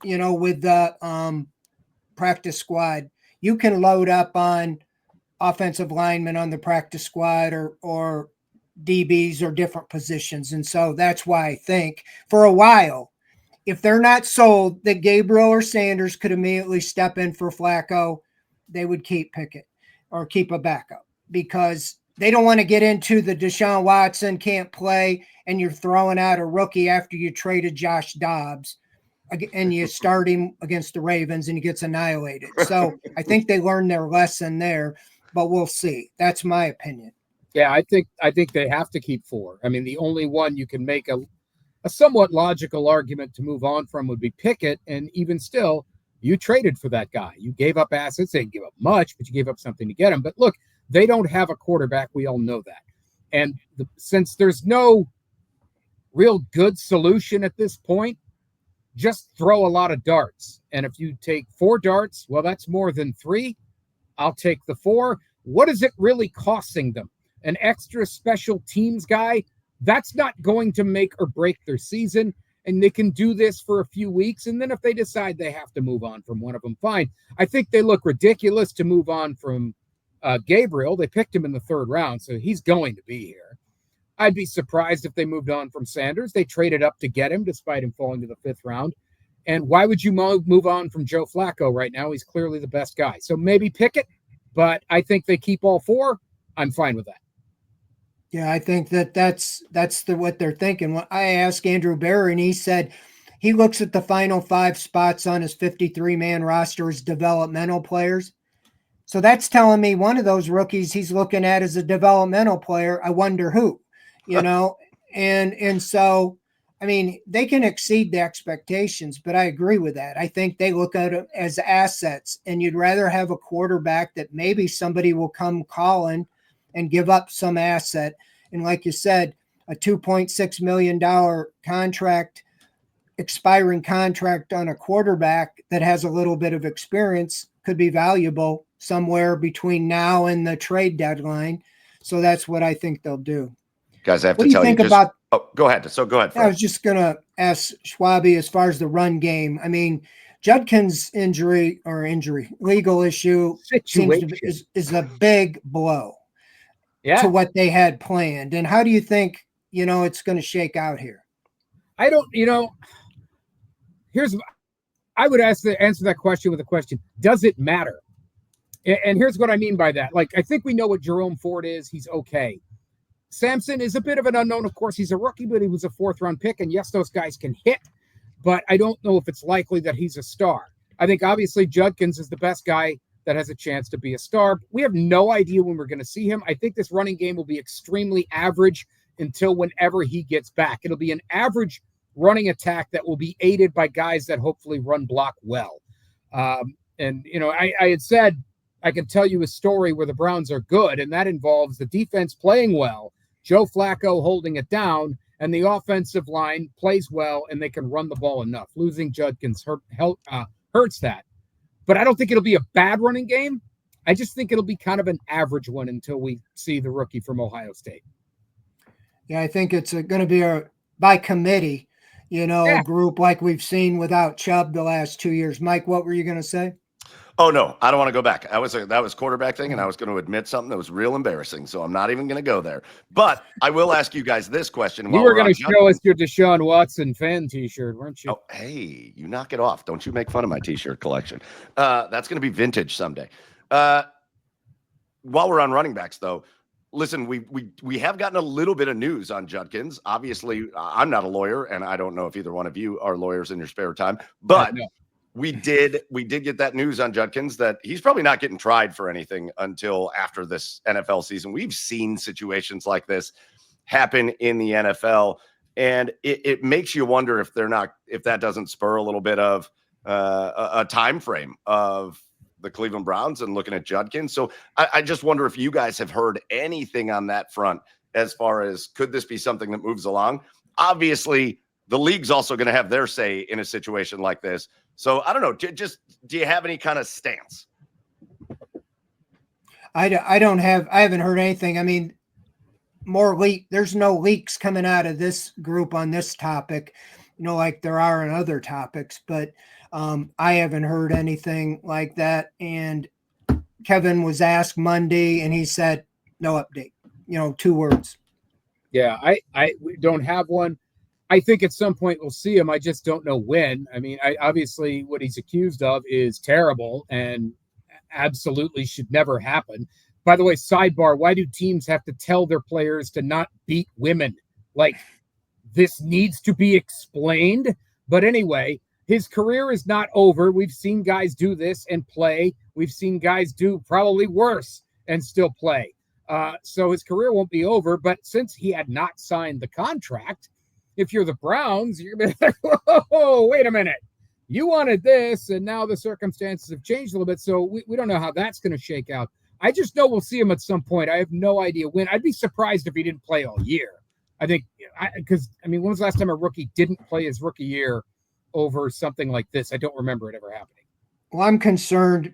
with the practice squad. You can load up on offensive linemen on the practice squad or DBs or different positions. And so that's why I think for a while, if they're not sold that Gabriel or Sanders could immediately step in for Flacco, they would keep Pickett or keep a backup, because they don't want to get into the Deshaun Watson can't play and you're throwing out a rookie after you traded Josh Dobbs and you start him against the Ravens and he gets annihilated. So I think they learned their lesson there, but we'll see. That's my opinion. Yeah, I think they have to keep 4. I mean, the only one you can make a somewhat logical argument to move on from would be Pickett, and even still, you traded for that guy. You gave up assets. They didn't give up much, but you gave up something to get him. But look, they don't have a quarterback. We all know that. And since there's no real good solution at this point, just throw a lot of darts. And if you take 4 darts, well, that's more than 3. I'll take the 4. What is it really costing them? An extra special teams guy? That's not going to make or break their season. And they can do this for a few weeks. And then if they decide they have to move on from one of them, fine. I think they look ridiculous to move on from Gabriel. They picked him in the 3rd round, so he's going to be here. I'd be surprised if they moved on from Sanders. They traded up to get him, despite him falling to the 5th round. And why would you move on from Joe Flacco right now? He's clearly the best guy. So maybe Pickett, but I think they keep all 4. I'm fine with that. Yeah, I think that's what they're thinking. When I asked Andrew Barry, and he said he looks at the final 5 spots on his 53-man roster as developmental players. So that's telling me one of those rookies he's looking at as a developmental player. I wonder who, and so, I mean, they can exceed the expectations, but I agree with that. I think they look at it as assets, and you'd rather have a quarterback that maybe somebody will come calling and give up some asset. And like you said, a $2.6 million contract, expiring contract on a quarterback that has a little bit of experience could be valuable somewhere between now and the trade deadline. So that's what I think they'll do. Guys, I have what to do you tell think you. about? Go ahead. So go ahead, Fred. I was just going to ask Schwabi as far as the run game. I mean, Judkins' legal issue is a big blow. Yeah. To what they had planned. And how do you think, it's going to shake out here? I don't, I would answer that question with a question. Does it matter? And here's what I mean by that. Like, I think we know what Jerome Ford is. He's okay. Sampson is a bit of an unknown. Of course, he's a rookie, but he was a 4th-round pick. And yes, those guys can hit, but I don't know if it's likely that he's a star. I think obviously Judkins is the best guy that has a chance to be a star. We have no idea when we're going to see him. I think this running game will be extremely average until whenever he gets back. It'll be an average running attack that will be aided by guys that hopefully run block well. I had said, I can tell you a story where the Browns are good, and that involves the defense playing well, Joe Flacco holding it down, and the offensive line plays well, and they can run the ball enough. Losing Judkins hurts that. But I don't think it'll be a bad running game. I just think it'll be kind of an average one until we see the rookie from Ohio State. Yeah, I think it's going to be by committee, group like we've seen without Chubb the last 2 years. Mike, what were you going to say? Oh no, I don't want to go back. That was quarterback thing, and I was going to admit something that was real embarrassing. So I'm not even going to go there. But I will ask you guys this question. You while were we're going on to show us Judkins. your Deshaun Watson fan T-shirt, weren't you? Oh, hey, you knock it off! Don't you make fun of my T-shirt collection. That's going to be vintage someday. While we're on running backs, though, listen, we have gotten a little bit of news on Judkins. Obviously, I'm not a lawyer, and I don't know if either one of you are lawyers in your spare time, but No. we did get that news on Judkins that he's probably not getting tried for anything until after this NFL season. We've seen situations like this happen in the NFL, and it makes you wonder if that doesn't spur a little bit of a time frame of the Cleveland Browns and looking at Judkins. So I just wonder if you guys have heard anything on that front as far as could this be something that moves along? Obviously, the league's also going to have their say in a situation like this. So I don't know. Do you have any kind of stance? I haven't heard anything. I mean, there's no leaks coming out of this group on this topic, like there are on other topics, but I haven't heard anything like that. And Kevin was asked Monday and he said, no update, 2 words. Yeah, we don't have one. I think at some point we'll see him. I just don't know when. I mean, obviously what he's accused of is terrible and absolutely should never happen. By the way, sidebar, why do teams have to tell their players to not beat women? Like, this needs to be explained. But anyway, his career is not over. We've seen guys do this and play. We've seen guys do probably worse and still play. So his career won't be over. But since he had not signed the contract, if you're the Browns, you're going to be like, whoa, wait a minute. You wanted this, and now the circumstances have changed a little bit. So we don't know how that's going to shake out. I just know we'll see him at some point. I have no idea when. I'd be surprised if he didn't play all year. I think, because, when was the last time a rookie didn't play his rookie year over something like this? I don't remember it ever happening. Well, I'm concerned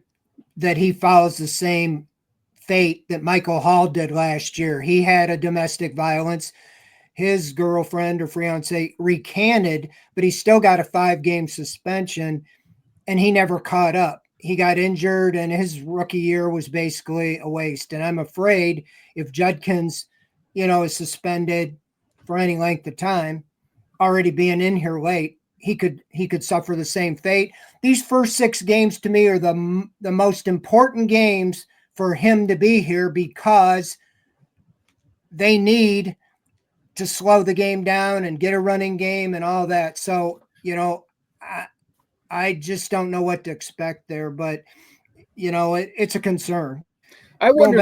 that he follows the same fate that Michael Hall did last year. He had a domestic violence. His girlfriend or fiance recanted, but he still got a 5-game suspension, and he never caught up. He got injured, and his rookie year was basically a waste. And I'm afraid if Judkins, is suspended for any length of time, already being in here late, he could suffer the same fate. These first 6 games to me are the most important games for him to be here because they need to slow the game down and get a running game and all that. So, I just don't know what to expect there, but it's a concern. I wonder.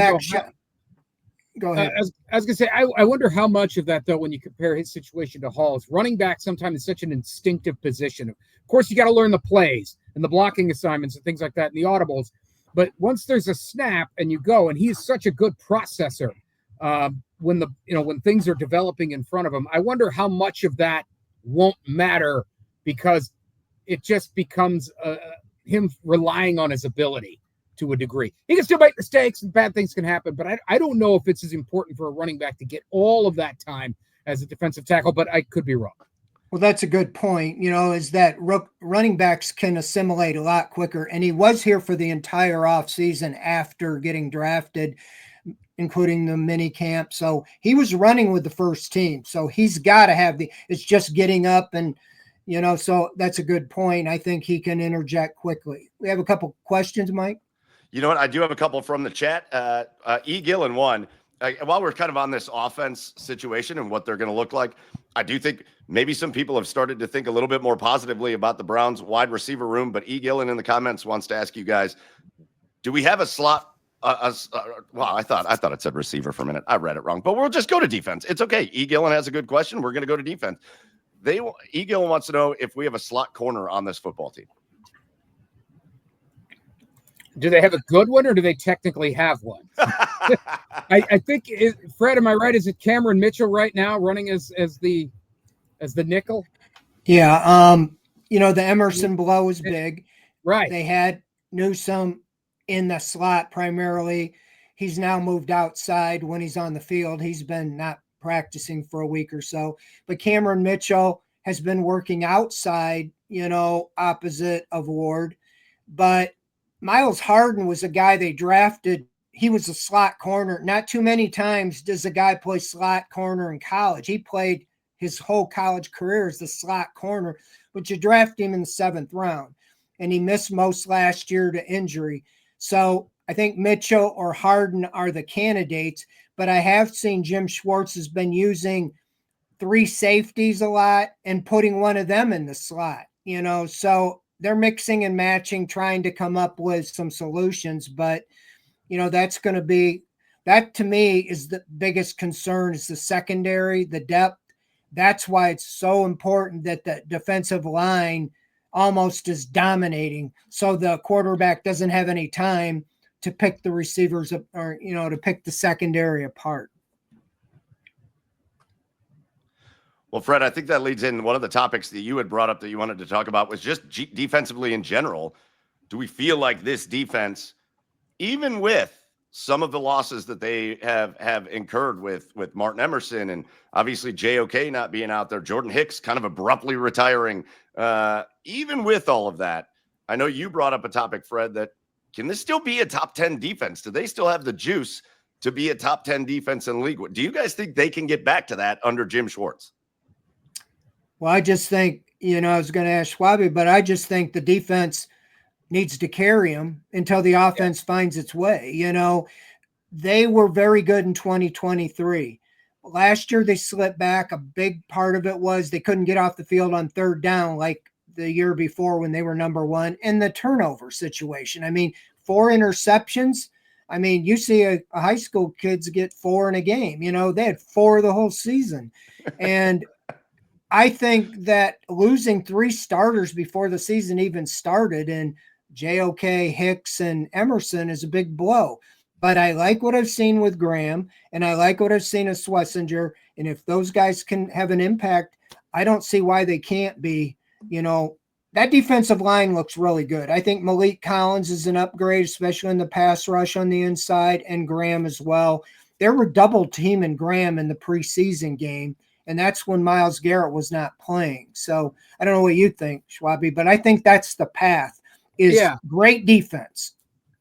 Go ahead. I was going to say, I wonder how much of that, though, when you compare his situation to Hall's, running back sometimes is such an instinctive position. Of course, you got to learn the plays and the blocking assignments and things like that and the audibles. But once there's a snap and you go, and he is such a good processor when things are developing in front of him, I wonder how much of that won't matter because it just becomes him relying on his ability to a degree. He can still make mistakes and bad things can happen, but I don't know if it's as important for a running back to get all of that time as a defensive tackle, but I could be wrong. Well, that's a good point, is that running backs can assimilate a lot quicker. And he was here for the entire offseason after getting drafted, including the mini camp. So he was running with the first team. So he's got to have it's just getting up and, so that's a good point. I think he can interject quickly. We have a couple questions, Mike. You know what? I do have a couple from the chat. E. Gillen one. While we're kind of on this offense situation and what they're going to look like, I do think maybe some people have started to think a little bit more positively about the Browns wide receiver room. But E. Gillen in the comments wants to ask you guys, do we have a slot? Well, I thought it said receiver for a minute. I read it wrong, but we'll just go to defense. It's okay. E. Gillen has a good question. We're going to go to defense. E. Gillen wants to know if we have a slot corner on this football team. Do they have a good one, or do they technically have one? I think, Fred, am I right? Is it Cameron Mitchell right now running as the nickel? Yeah. The Emerson blow is big. Right. They had Newsome in the slot primarily. He's now moved outside when he's on the field. He's been not practicing for a week or so. But Cameron Mitchell has been working outside, opposite of Ward. But Miles Harden was a guy they drafted. He was a slot corner. Not too many times does a guy play slot corner in college. He played his whole college career as the slot corner, but you draft him in the 7th round, and he missed most last year to injury. So I think Mitchell or Harden are the candidates, but I have seen Jim Schwartz has been using 3 safeties a lot and putting one of them in the slot, so they're mixing and matching, trying to come up with some solutions. But, that's going to be, that to me is the biggest concern, is the secondary, the depth. That's why it's so important that the defensive line almost is dominating, so the quarterback doesn't have any time to pick the receivers or, to pick the secondary apart. Well, Fred, I think that leads in one of the topics that you had brought up that you wanted to talk about was just defensively in general. Do we feel like this defense, even with some of the losses that they have incurred with Martin Emerson and obviously JOK not being out there, Jordan Hicks kind of abruptly retiring, even with all of that, I know you brought up a topic, Fred, that can this still be a top 10 defense? Do they still have the juice to be a top 10 defense in the league? Do you guys think they can get back to that under Jim Schwartz? Well, I just think, I was going to ask Schwabi, but I just think the defense needs to carry them until the offense finds its way. They were very good in 2023. Last year, they slipped back. A big part of it was they couldn't get off the field on 3rd down like the year before when they were number 1, and the turnover situation. 4 interceptions. You see a high school kids get 4 in a game. They had 4 the whole season. And I think that losing 3 starters before the season even started, and JOK, Hicks, and Emerson, is a big blow. But I like what I've seen with Graham, and I like what I've seen of Schlesinger. And if those guys can have an impact, I don't see why they can't be. That defensive line looks really good. I think Malik Collins is an upgrade, especially in the pass rush on the inside, and Graham as well. They were double teaming Graham in the preseason game, and that's when Myles Garrett was not playing. So I don't know what you think, Schwabi, but I think that's the path, is great defense.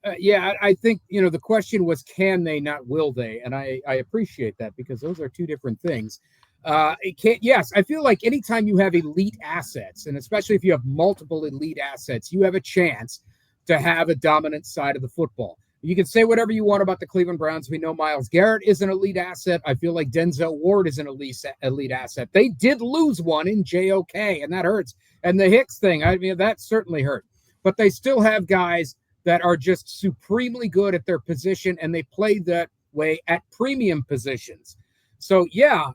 I think, the question was, can they, not will they? And I appreciate that, because those are 2 different things. Yes, I feel like anytime you have elite assets, and especially if you have multiple elite assets, you have a chance to have a dominant side of the football. You can say whatever you want about the Cleveland Browns. We know Myles Garrett is an elite asset. I feel like Denzel Ward is an elite asset. They did lose one in JOK, and that hurts. And the Hicks thing, that certainly hurt. But they still have guys that are just supremely good at their position, and they play that way at premium positions. So,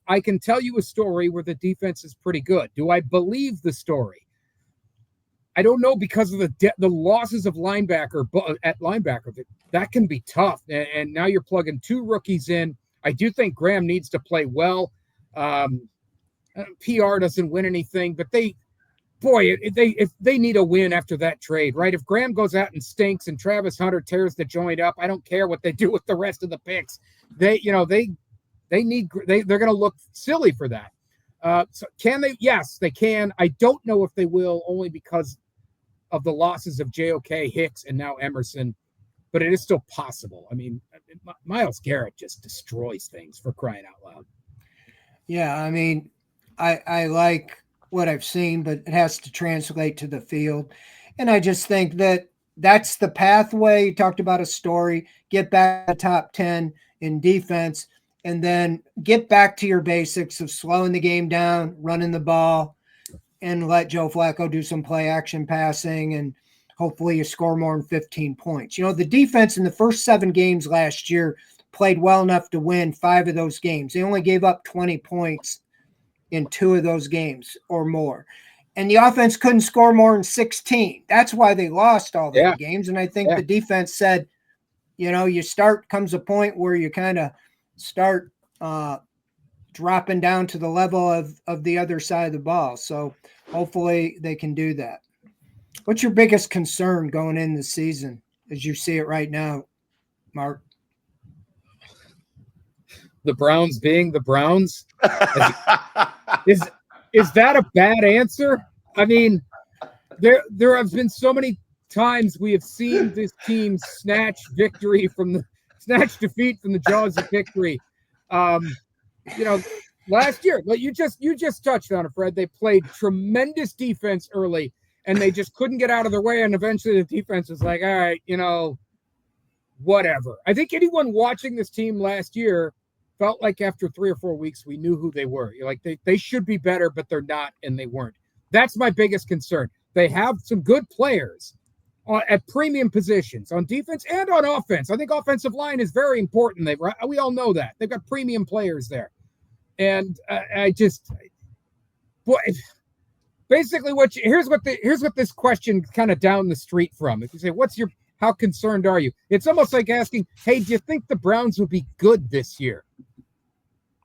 I can tell you a story where the defense is pretty good. Do I believe the story? I don't know, because of the losses of linebacker that can be tough. And now you're plugging 2 rookies in. I do think Graham needs to play well. PR doesn't win anything, but if they need a win after that trade, right? If Graham goes out and stinks and Travis Hunter tears the joint up, I don't care what they do with the rest of the picks. They're going to look silly for that. So can they? Yes, they can. I don't know if they will, only because of the losses of JOK, Hicks, and now Emerson, but it is still possible. Myles Garrett just destroys things, for crying out loud. Yeah, I like what I've seen, but it has to translate to the field. And I just think that that's the pathway. You talked about a story, get back to the top 10 in defense, and then get back to your basics of slowing the game down, running the ball, and let Joe Flacco do some play action passing, and hopefully you score more than 15 points. The defense in the first 7 games last year played well enough to win 5 of those games. They only gave up 20 points in 2 of those games or more. And the offense couldn't score more than 16. That's why they lost all the games. And I think the defense said, comes a point where you kind of start dropping down to the level of the other side of the ball. So hopefully they can do that. What's your biggest concern going in the season as you see it right now, Mark? The Browns being the Browns? Is that a bad answer? There have been so many times we have seen this team snatch defeat from the jaws of victory. Last year, like you just touched on it, Fred. They played tremendous defense early, and they just couldn't get out of their way. And eventually, the defense was like, "All right, whatever." I think anyone watching this team last year felt like after 3 or 4 weeks, we knew who they were. Like they should be better, but they're not, and they weren't. That's my biggest concern. They have some good players at premium positions on defense and on offense. I think offensive line is very important. We all know that. They've got premium players there. And basically here's what this question kind of down the street from. If you say, how concerned are you? It's almost like asking, hey, do you think the Browns will be good this year?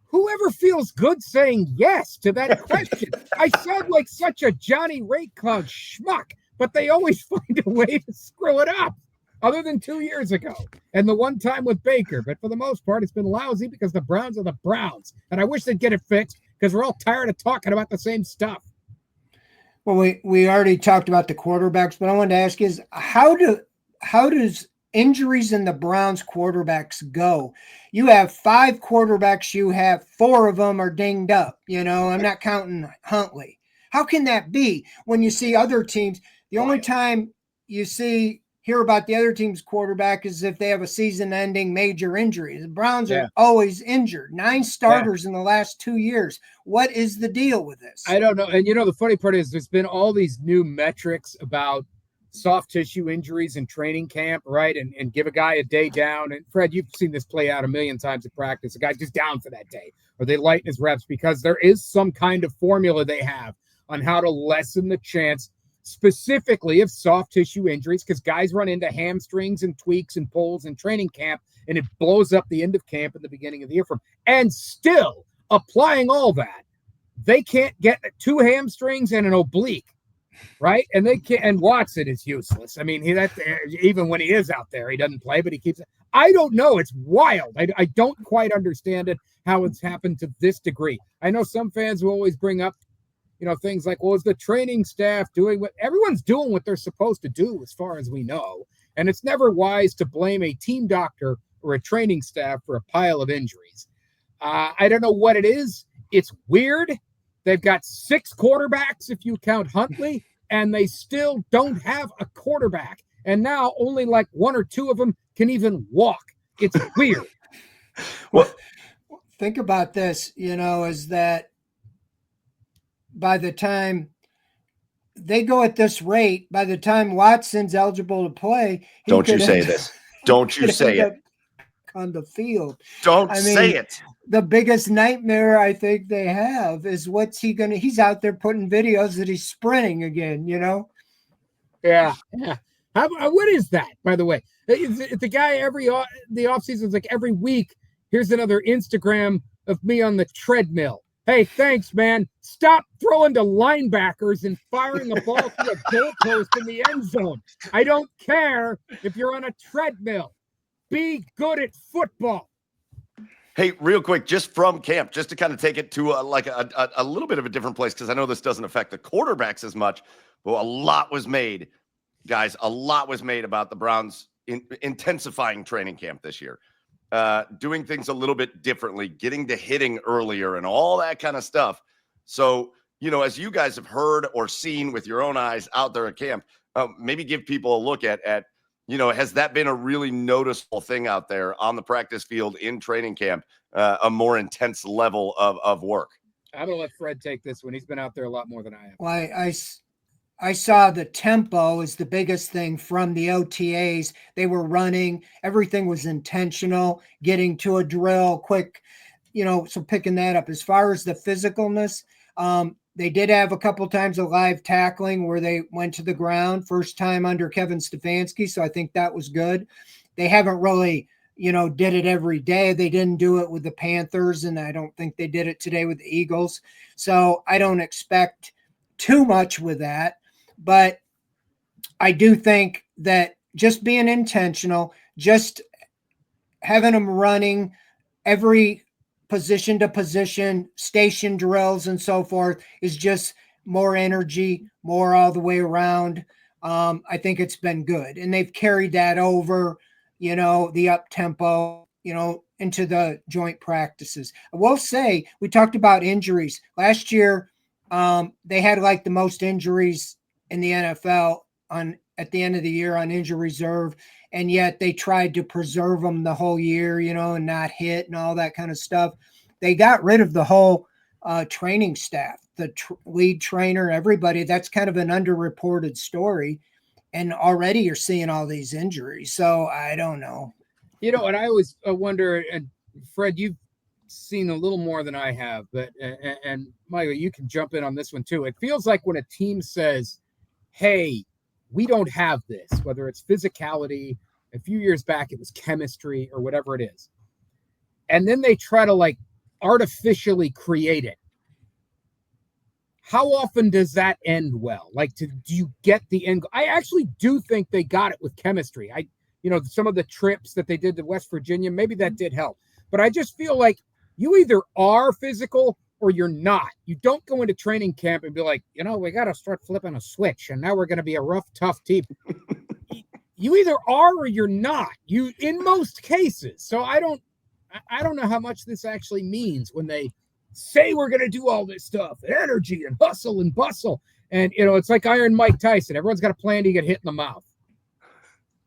Whoever feels good saying yes to that question. I sound like such a Johnny Raycloud schmuck, but they always find a way to screw it up, other than 2 years ago and the one time with Baker. But for the most part, it's been lousy because the Browns are the Browns. And I wish they'd get it fixed because we're all tired of talking about the same stuff. Well, we already talked about the quarterbacks, but I wanted to ask is how does injuries in the Browns quarterbacks go? You have 5 quarterbacks, you have 4 of them are dinged up. I'm not counting Huntley. How can that be when you see other teams? The only time you hear about the other team's quarterback is if they have a season-ending major injury. The Browns are always injured. 9 starters in the last 2 years. What is the deal with this? I don't know. And the funny part is there's been all these new metrics about soft tissue injuries in training camp, right? And give a guy a day down. And Fred, you've seen this play out a million times at practice. A guy's just down for that day, or they lighten his reps because there is some kind of formula they have on how to lessen the chance specifically of soft tissue injuries, because guys run into hamstrings and tweaks and pulls in training camp, and it blows up the end of camp and the beginning of the year and still applying all that, they can't get 2 hamstrings and an oblique. Right. And and Watson is useless. I mean, even when he is out there, he doesn't play, but he keeps it. I don't know. It's wild. I don't quite understand it, how it's happened to this degree. I know some fans will always bring up, things like, well, is the training staff doing everyone's doing what they're supposed to do, as far as we know. And it's never wise to blame a team doctor or a training staff for a pile of injuries. I don't know what it is. It's weird. They've got 6 quarterbacks, if you count Huntley, and they still don't have a quarterback. And now only like 1 or 2 of them can even walk. It's weird. Well, think about this, is that by the time they go at this rate, by the time Watson's eligible to play, don't you say this. Don't you say it. On the field. Say it. The biggest nightmare I think they have is he's out there putting videos that he's sprinting again, Yeah. What is that, by the way? It's the guy the offseason is like every week, here's another Instagram of me on the treadmill. Hey, thanks, man. Stop throwing to linebackers and firing the ball to the goalpost in the end zone. I don't care if you're on a treadmill. Be good at football. Hey, real quick, just from camp, just to kind of take it to a little bit of a different place, because I know this doesn't affect the quarterbacks as much, but a lot was made, guys. A lot was made about the Browns intensifying training camp this year, doing things a little bit differently, getting to hitting earlier and all that kind of stuff. So, as you guys have heard or seen with your own eyes out there at camp, maybe give people a look at has that been a really noticeable thing out there on the practice field in training camp, a more intense level of work? I'm going to let Fred take this one. He's been out there a lot more than I have. Well, I saw the tempo is the biggest thing from the OTAs. They were running. Everything was intentional, getting to a drill quick, so picking that up. As far as the physicalness, they did have a couple times of live tackling where they went to the ground, first time under Kevin Stefanski. So I think that was good. They haven't really, did it every day. They didn't do it with the Panthers, and I don't think they did it today with the Eagles. So I don't expect too much with that. But I do think that just being intentional, just having them running every position to position, station drills and so forth is just more energy, more all the way around. I think it's been good. And they've carried that over, the up tempo, into the joint practices. I will say, we talked about injuries. Last year, they had like the most injuries in the NFL at the end of the year on injury reserve. And yet they tried to preserve them the whole year, and not hit and all that kind of stuff. They got rid of the whole training staff, the lead trainer, everybody. That's kind of an underreported story. And already you're seeing all these injuries. So I don't know. And I always wonder, and Fred, you've seen a little more than I have, but, and Michael, you can jump in on this one too. It feels like when a team says, hey, we don't have this, whether it's physicality, a few years back, it was chemistry or whatever it is. And then they try to like artificially create it. How often does that end well? Like, do you get the end? I actually do think they got it with chemistry. Some of the trips that they did to West Virginia, maybe that did help. But I just feel like you either are physical or you're not. You don't go into training camp and be like, we got to start flipping a switch, and now we're going to be a rough, tough team. You either are or you're not. In most cases. So I don't know how much this actually means when they say we're going to do all this stuff, energy and hustle and bustle. And, it's like Iron Mike Tyson. Everyone's got a plan to get hit in the mouth.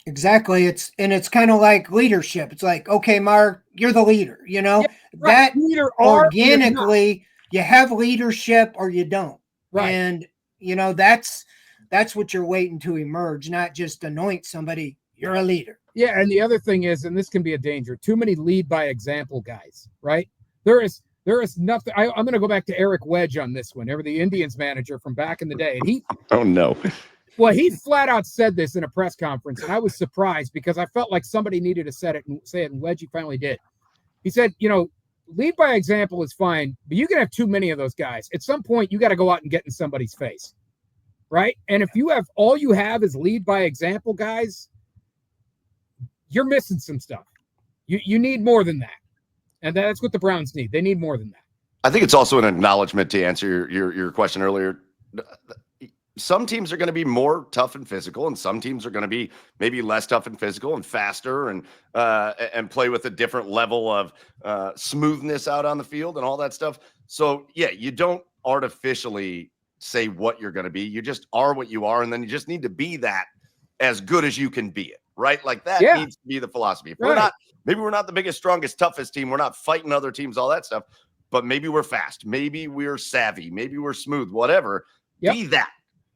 Exactly. It's kind of like leadership. It's like, okay, Mark, you're the leader, right. That leader organically, you have leadership or you don't. Right. And, that's what you're waiting to emerge, not just anoint somebody. You're a leader. Yeah. And the other thing is, and this can be a danger, too many lead by example guys, right? There is nothing. I'm going to go back to Eric Wedge on this one, the Indians manager from back in the day. And oh no. Well, he flat out said this in a press conference, and I was surprised because I felt like somebody needed to say it, and Wedgie finally did. He said, lead by example is fine, but you can have too many of those guys. At some point, you got to go out and get in somebody's face, right? And if all you have is lead by example guys, you're missing some stuff. You need more than that, and that's what the Browns need. They need more than that. I think it's also an acknowledgement to answer your question earlier. Some teams are going to be more tough and physical, and some teams are going to be maybe less tough and physical and faster and play with a different level of smoothness out on the field and all that stuff. So, yeah, you don't artificially say what you're going to be. You just are what you are, and then you just need to be that as good as you can be it, right? Like that needs to be the philosophy. If we're not the biggest, strongest, toughest team. We're not fighting other teams, all that stuff, but maybe we're fast. Maybe we're savvy. Maybe we're smooth, whatever. Yep. Be that.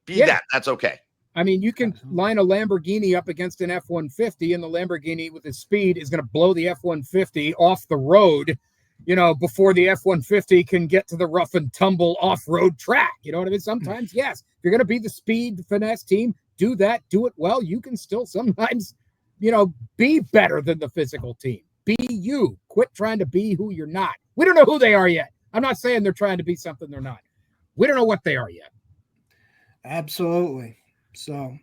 That. That's okay. I mean, you can line a Lamborghini up against an F-150, and the Lamborghini with its speed is going to blow the F-150 off the road, before the F-150 can get to the rough and tumble off-road track. You know what I mean? Sometimes, yes, if you're going to be the speed finesse team, do that, do it well. You can still sometimes, be better than the physical team. Be you. Quit trying to be who you're not. We don't know who they are yet. I'm not saying they're trying to be something they're not. We don't know what they are yet. Absolutely. So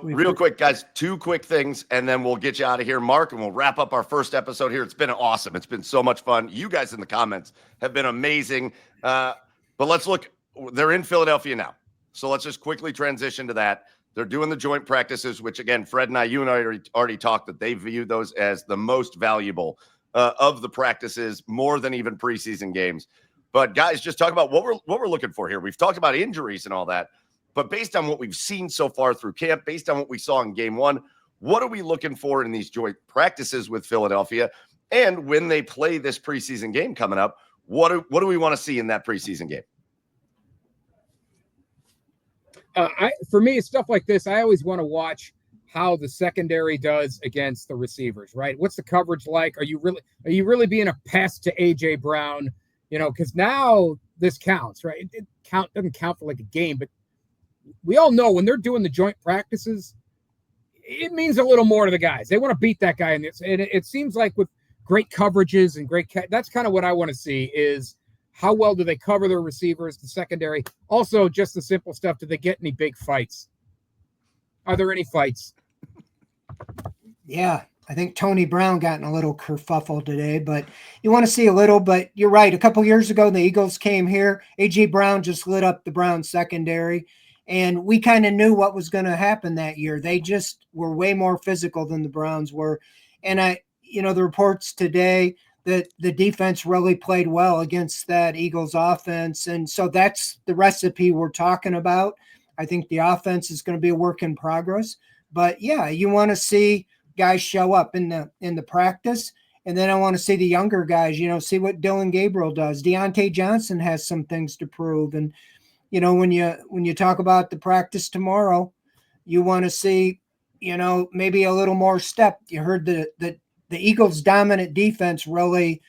real quick, guys, 2 quick things, and then we'll get you out of here, Mark, and we'll wrap up our first episode here. It's been awesome. It's been so much fun. You guys in the comments have been amazing. But let's look. They're in Philadelphia now. So let's just quickly transition to that. They're doing the joint practices, which, again, Fred and you and I already talked that they view those as the most valuable of the practices, more than even preseason games. But, guys, just talk about what we're looking for here. We've talked about injuries and all that. But based on what we've seen so far through camp, based on what we saw in game 1, what are we looking for in these joint practices with Philadelphia? And when they play this preseason game coming up, what do we want to see in that preseason game? For me, stuff like this, I always want to watch how the secondary does against the receivers, right? What's the coverage like? Are you really being a pest to AJ Brown? Because now this counts, right? It doesn't count for like a game, but we all know when they're doing the joint practices, it means a little more to the guys. They want to beat that guy. And it seems like with great coverages and that's kind of what I want to see is how well do they cover their receivers, the secondary. Also, just the simple stuff. Do they get any big fights? Are there any fights? Yeah, I think Tony Brown got in a little kerfuffle today, but you want to see a little, but you're right. A couple years ago, the Eagles came here. A.J. Brown just lit up the Browns secondary. And we kind of knew what was going to happen that year. They just were way more physical than the Browns were. And the reports today that the defense really played well against that Eagles offense. And so that's the recipe we're talking about. I think the offense is going to be a work in progress. But yeah, you want to see guys show up in the practice. And then I want to see the younger guys, see what Dylan Gabriel does. Deontay Johnson has some things to prove. And, when you talk about the practice tomorrow, you want to see, maybe a little more step. You heard the Eagles' dominant defense really,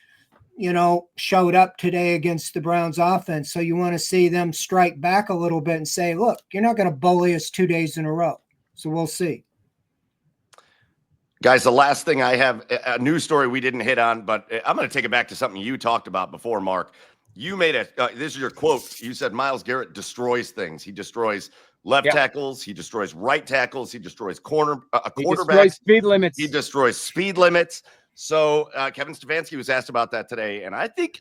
showed up today against the Browns offense. So you want to see them strike back a little bit and say, look, you're not going to bully us 2 days in a row. So we'll see. Guys, the last thing I have, a news story we didn't hit on, but I'm going to take it back to something you talked about before, Mark. You made this is your quote. You said Myles Garrett destroys things. He destroys left tackles. He destroys right tackles. He destroys quarterbacks. He destroys speed limits. He destroys speed limits. So Kevin Stefanski was asked about that today, and I think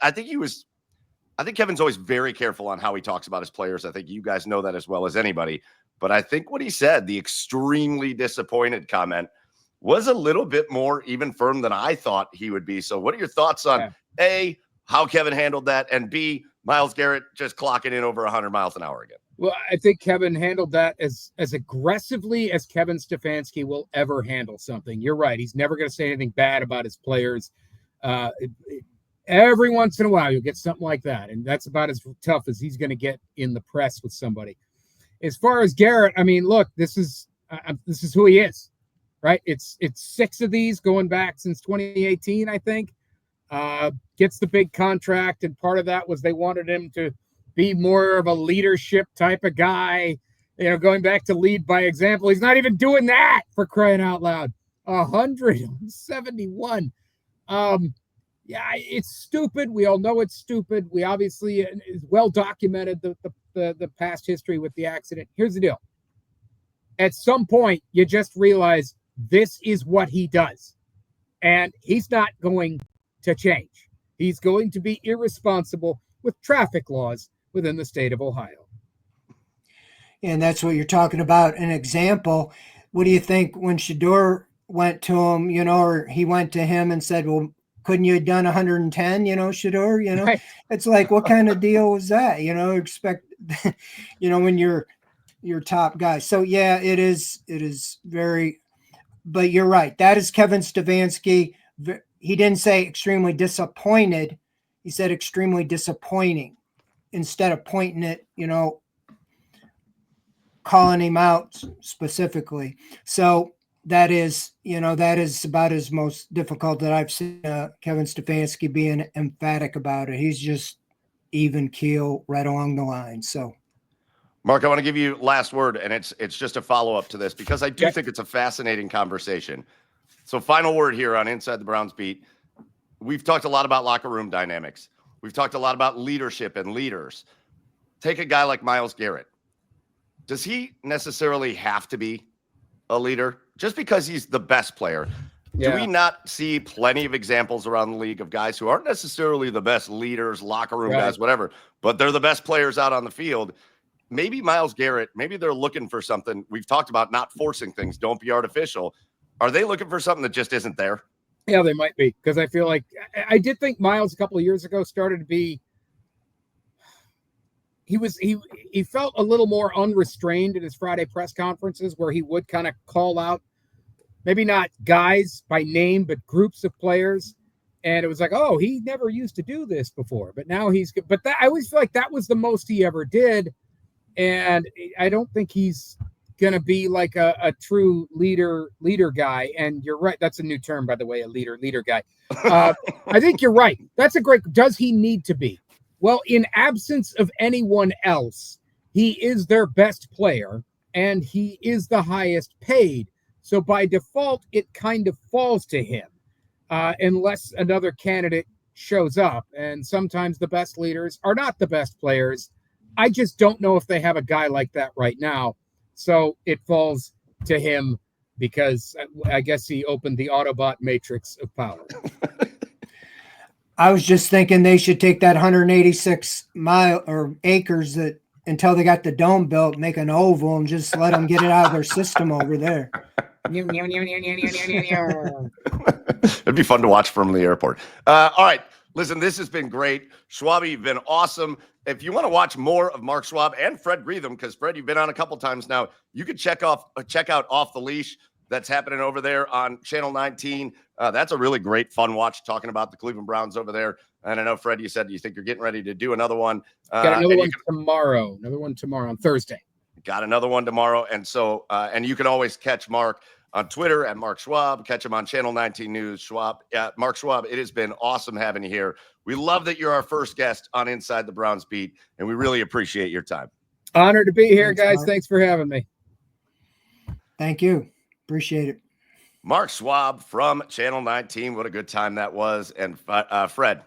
Kevin's always very careful on how he talks about his players. I think you guys know that as well as anybody. But I think what he said, the extremely disappointed comment, was a little bit more even firm than I thought he would be. So what are your thoughts on A, how Kevin handled that, and B, Myles Garrett just clocking in over 100 miles an hour again? Well, I think Kevin handled that as aggressively as Kevin Stefanski will ever handle something. You're right. He's never going to say anything bad about his players. Every once in a while, you'll get something like that, and that's about as tough as he's going to get in the press with somebody. As far as Garrett, I mean, look, this is who he is, right? It's 6 of these going back since 2018, I think. Gets the big contract, and part of that was they wanted him to be more of a leadership type of guy, going back to lead by example. He's not even doing that, for crying out loud. 171. It's stupid. We all know it's stupid. We obviously is well documented the past history with the accident. Here's the deal. At some point, you just realize this is what he does, and he's not going to change. He's going to be irresponsible with traffic laws within the state of Ohio. And that's what you're talking about. An example. What do you think when Shedeur went to him, or he went to him and said, well, couldn't you have done 110, Shedeur, Right. It's like, what kind of deal was that? Expect, when you're top guy. So yeah, it is very, but you're right. That is Kevin Stefanski. He didn't say extremely disappointed. He said extremely disappointing instead of pointing it, calling him out specifically. So that is about as most difficult that I've seen Kevin Stefanski being emphatic about it. He's just even keel right along the line. So, Mark, I want to give you last word, and it's just a follow-up to this because I do think it's a fascinating conversation. So final word here on Inside the Browns Beat. We've talked a lot about locker room dynamics. We've talked a lot about leadership and leaders. Take a guy like Myles Garrett. Does he necessarily have to be a leader just because he's the best player? Do we not see plenty of examples around the league of guys who aren't necessarily the best leaders, locker room guys, whatever, but they're the best players out on the field? Maybe Myles Garrett, maybe they're looking for something. We've talked about not forcing things. Don't be artificial. Are they looking for something that just isn't there? Yeah, they might be, because I feel like I did think Myles a couple of years ago started to be. He felt a little more unrestrained in his Friday press conferences, where he would kind of call out, maybe not guys by name, but groups of players, and it was like, oh, he never used to do this before, but now he's. But that I always feel like that was the most he ever did, and I don't think he's going to be like a true leader guy. And you're right. That's a new term, by the way, a leader guy. I think you're right. That's a great, does he need to be? Well, in absence of anyone else, he is their best player and he is the highest paid. So by default, it kind of falls to him unless another candidate shows up. And sometimes the best leaders are not the best players. I just don't know if they have a guy like that right now. So it falls to him because I guess he opened the Autobot matrix of power. I was just thinking they should take that 186 acres that until they got the dome built, make an oval, and just let them get it out of their system over there. It'd be fun to watch from the airport. All right. Listen, this has been great. Schwab, you've been awesome. If you want to watch more of Mark Schwab and Fred Greetham, because Fred, you've been on a couple times now, you can check out Off the Leash. That's happening over there on Channel 19. That's a really great, fun watch talking about the Cleveland Browns over there. And I know, Fred, you said you think you're getting ready to do another one. Got another one tomorrow. Another one tomorrow on Thursday. Got another one tomorrow. And so, and you can always catch Mark on Twitter at Mark Schwab. Catch him on Channel 19 News. Schwab, Mark Schwab, it has been awesome having you here. We love that you're our first guest on Inside the Browns Beat, and we really appreciate your time. Honored to be here, Thanks, guys. Mark. Thanks for having me. Thank you. Appreciate it. Mark Schwab from Channel 19. What a good time that was. And Fred,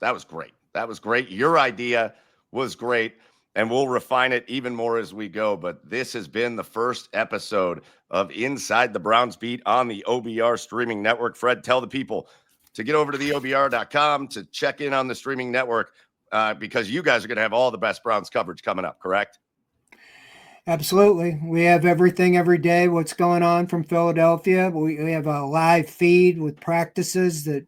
that was great. That was great. Your idea was great, and we'll refine it even more as we go. But this has been the first episode of Inside the Browns Beat on the OBR streaming network. Fred, tell the people to get over to the OBR.com to check in on the streaming network because you guys are going to have all the best Browns coverage coming up, correct? Absolutely. We have everything every day, what's going on from Philadelphia. We have a live feed with practices that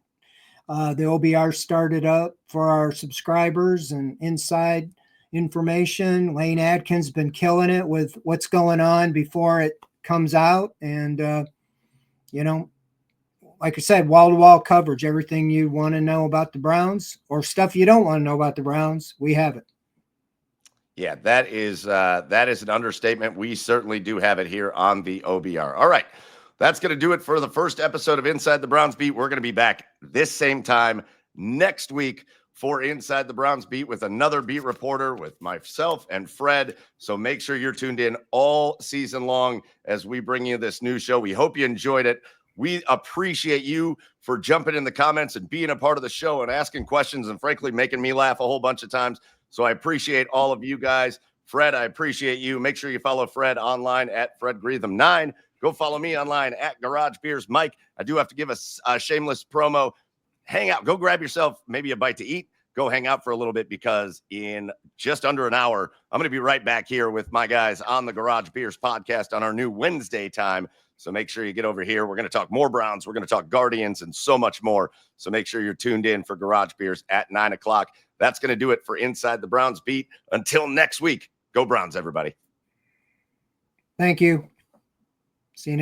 the OBR started up for our subscribers and inside information. Lane Adkins been killing it with what's going on before it comes out. And, like I said, wall-to-wall coverage, everything you want to know about the Browns or stuff you don't want to know about the Browns, we have it. Yeah, that is an understatement. We certainly do have it here on the OBR. All right, that's going to do it for the first episode of Inside the Browns Beat. We're going to be back this same time next week for Inside the Browns Beat with another beat reporter with myself and Fred. So make sure you're tuned in all season long as we bring you this new show. We hope you enjoyed it. We appreciate you for jumping in the comments and being a part of the show and asking questions and frankly making me laugh a whole bunch of times. So I appreciate all of you guys. Fred, I appreciate you. Make sure you follow Fred online at Fred Greetham 9. Go follow me online at Garage Beers Mike. I do have to give a shameless promo. Hang out. Go grab yourself maybe a bite to eat. Go hang out for a little bit because in just under an hour, I'm going to be right back here with my guys on the Garage Beers podcast on our new Wednesday time. So make sure you get over here. We're going to talk more Browns. We're going to talk Guardians and so much more. So make sure you're tuned in for Garage Beers at 9 o'clock. That's going to do it for Inside the Browns Beat. Until next week, go Browns, everybody. Thank you. See you next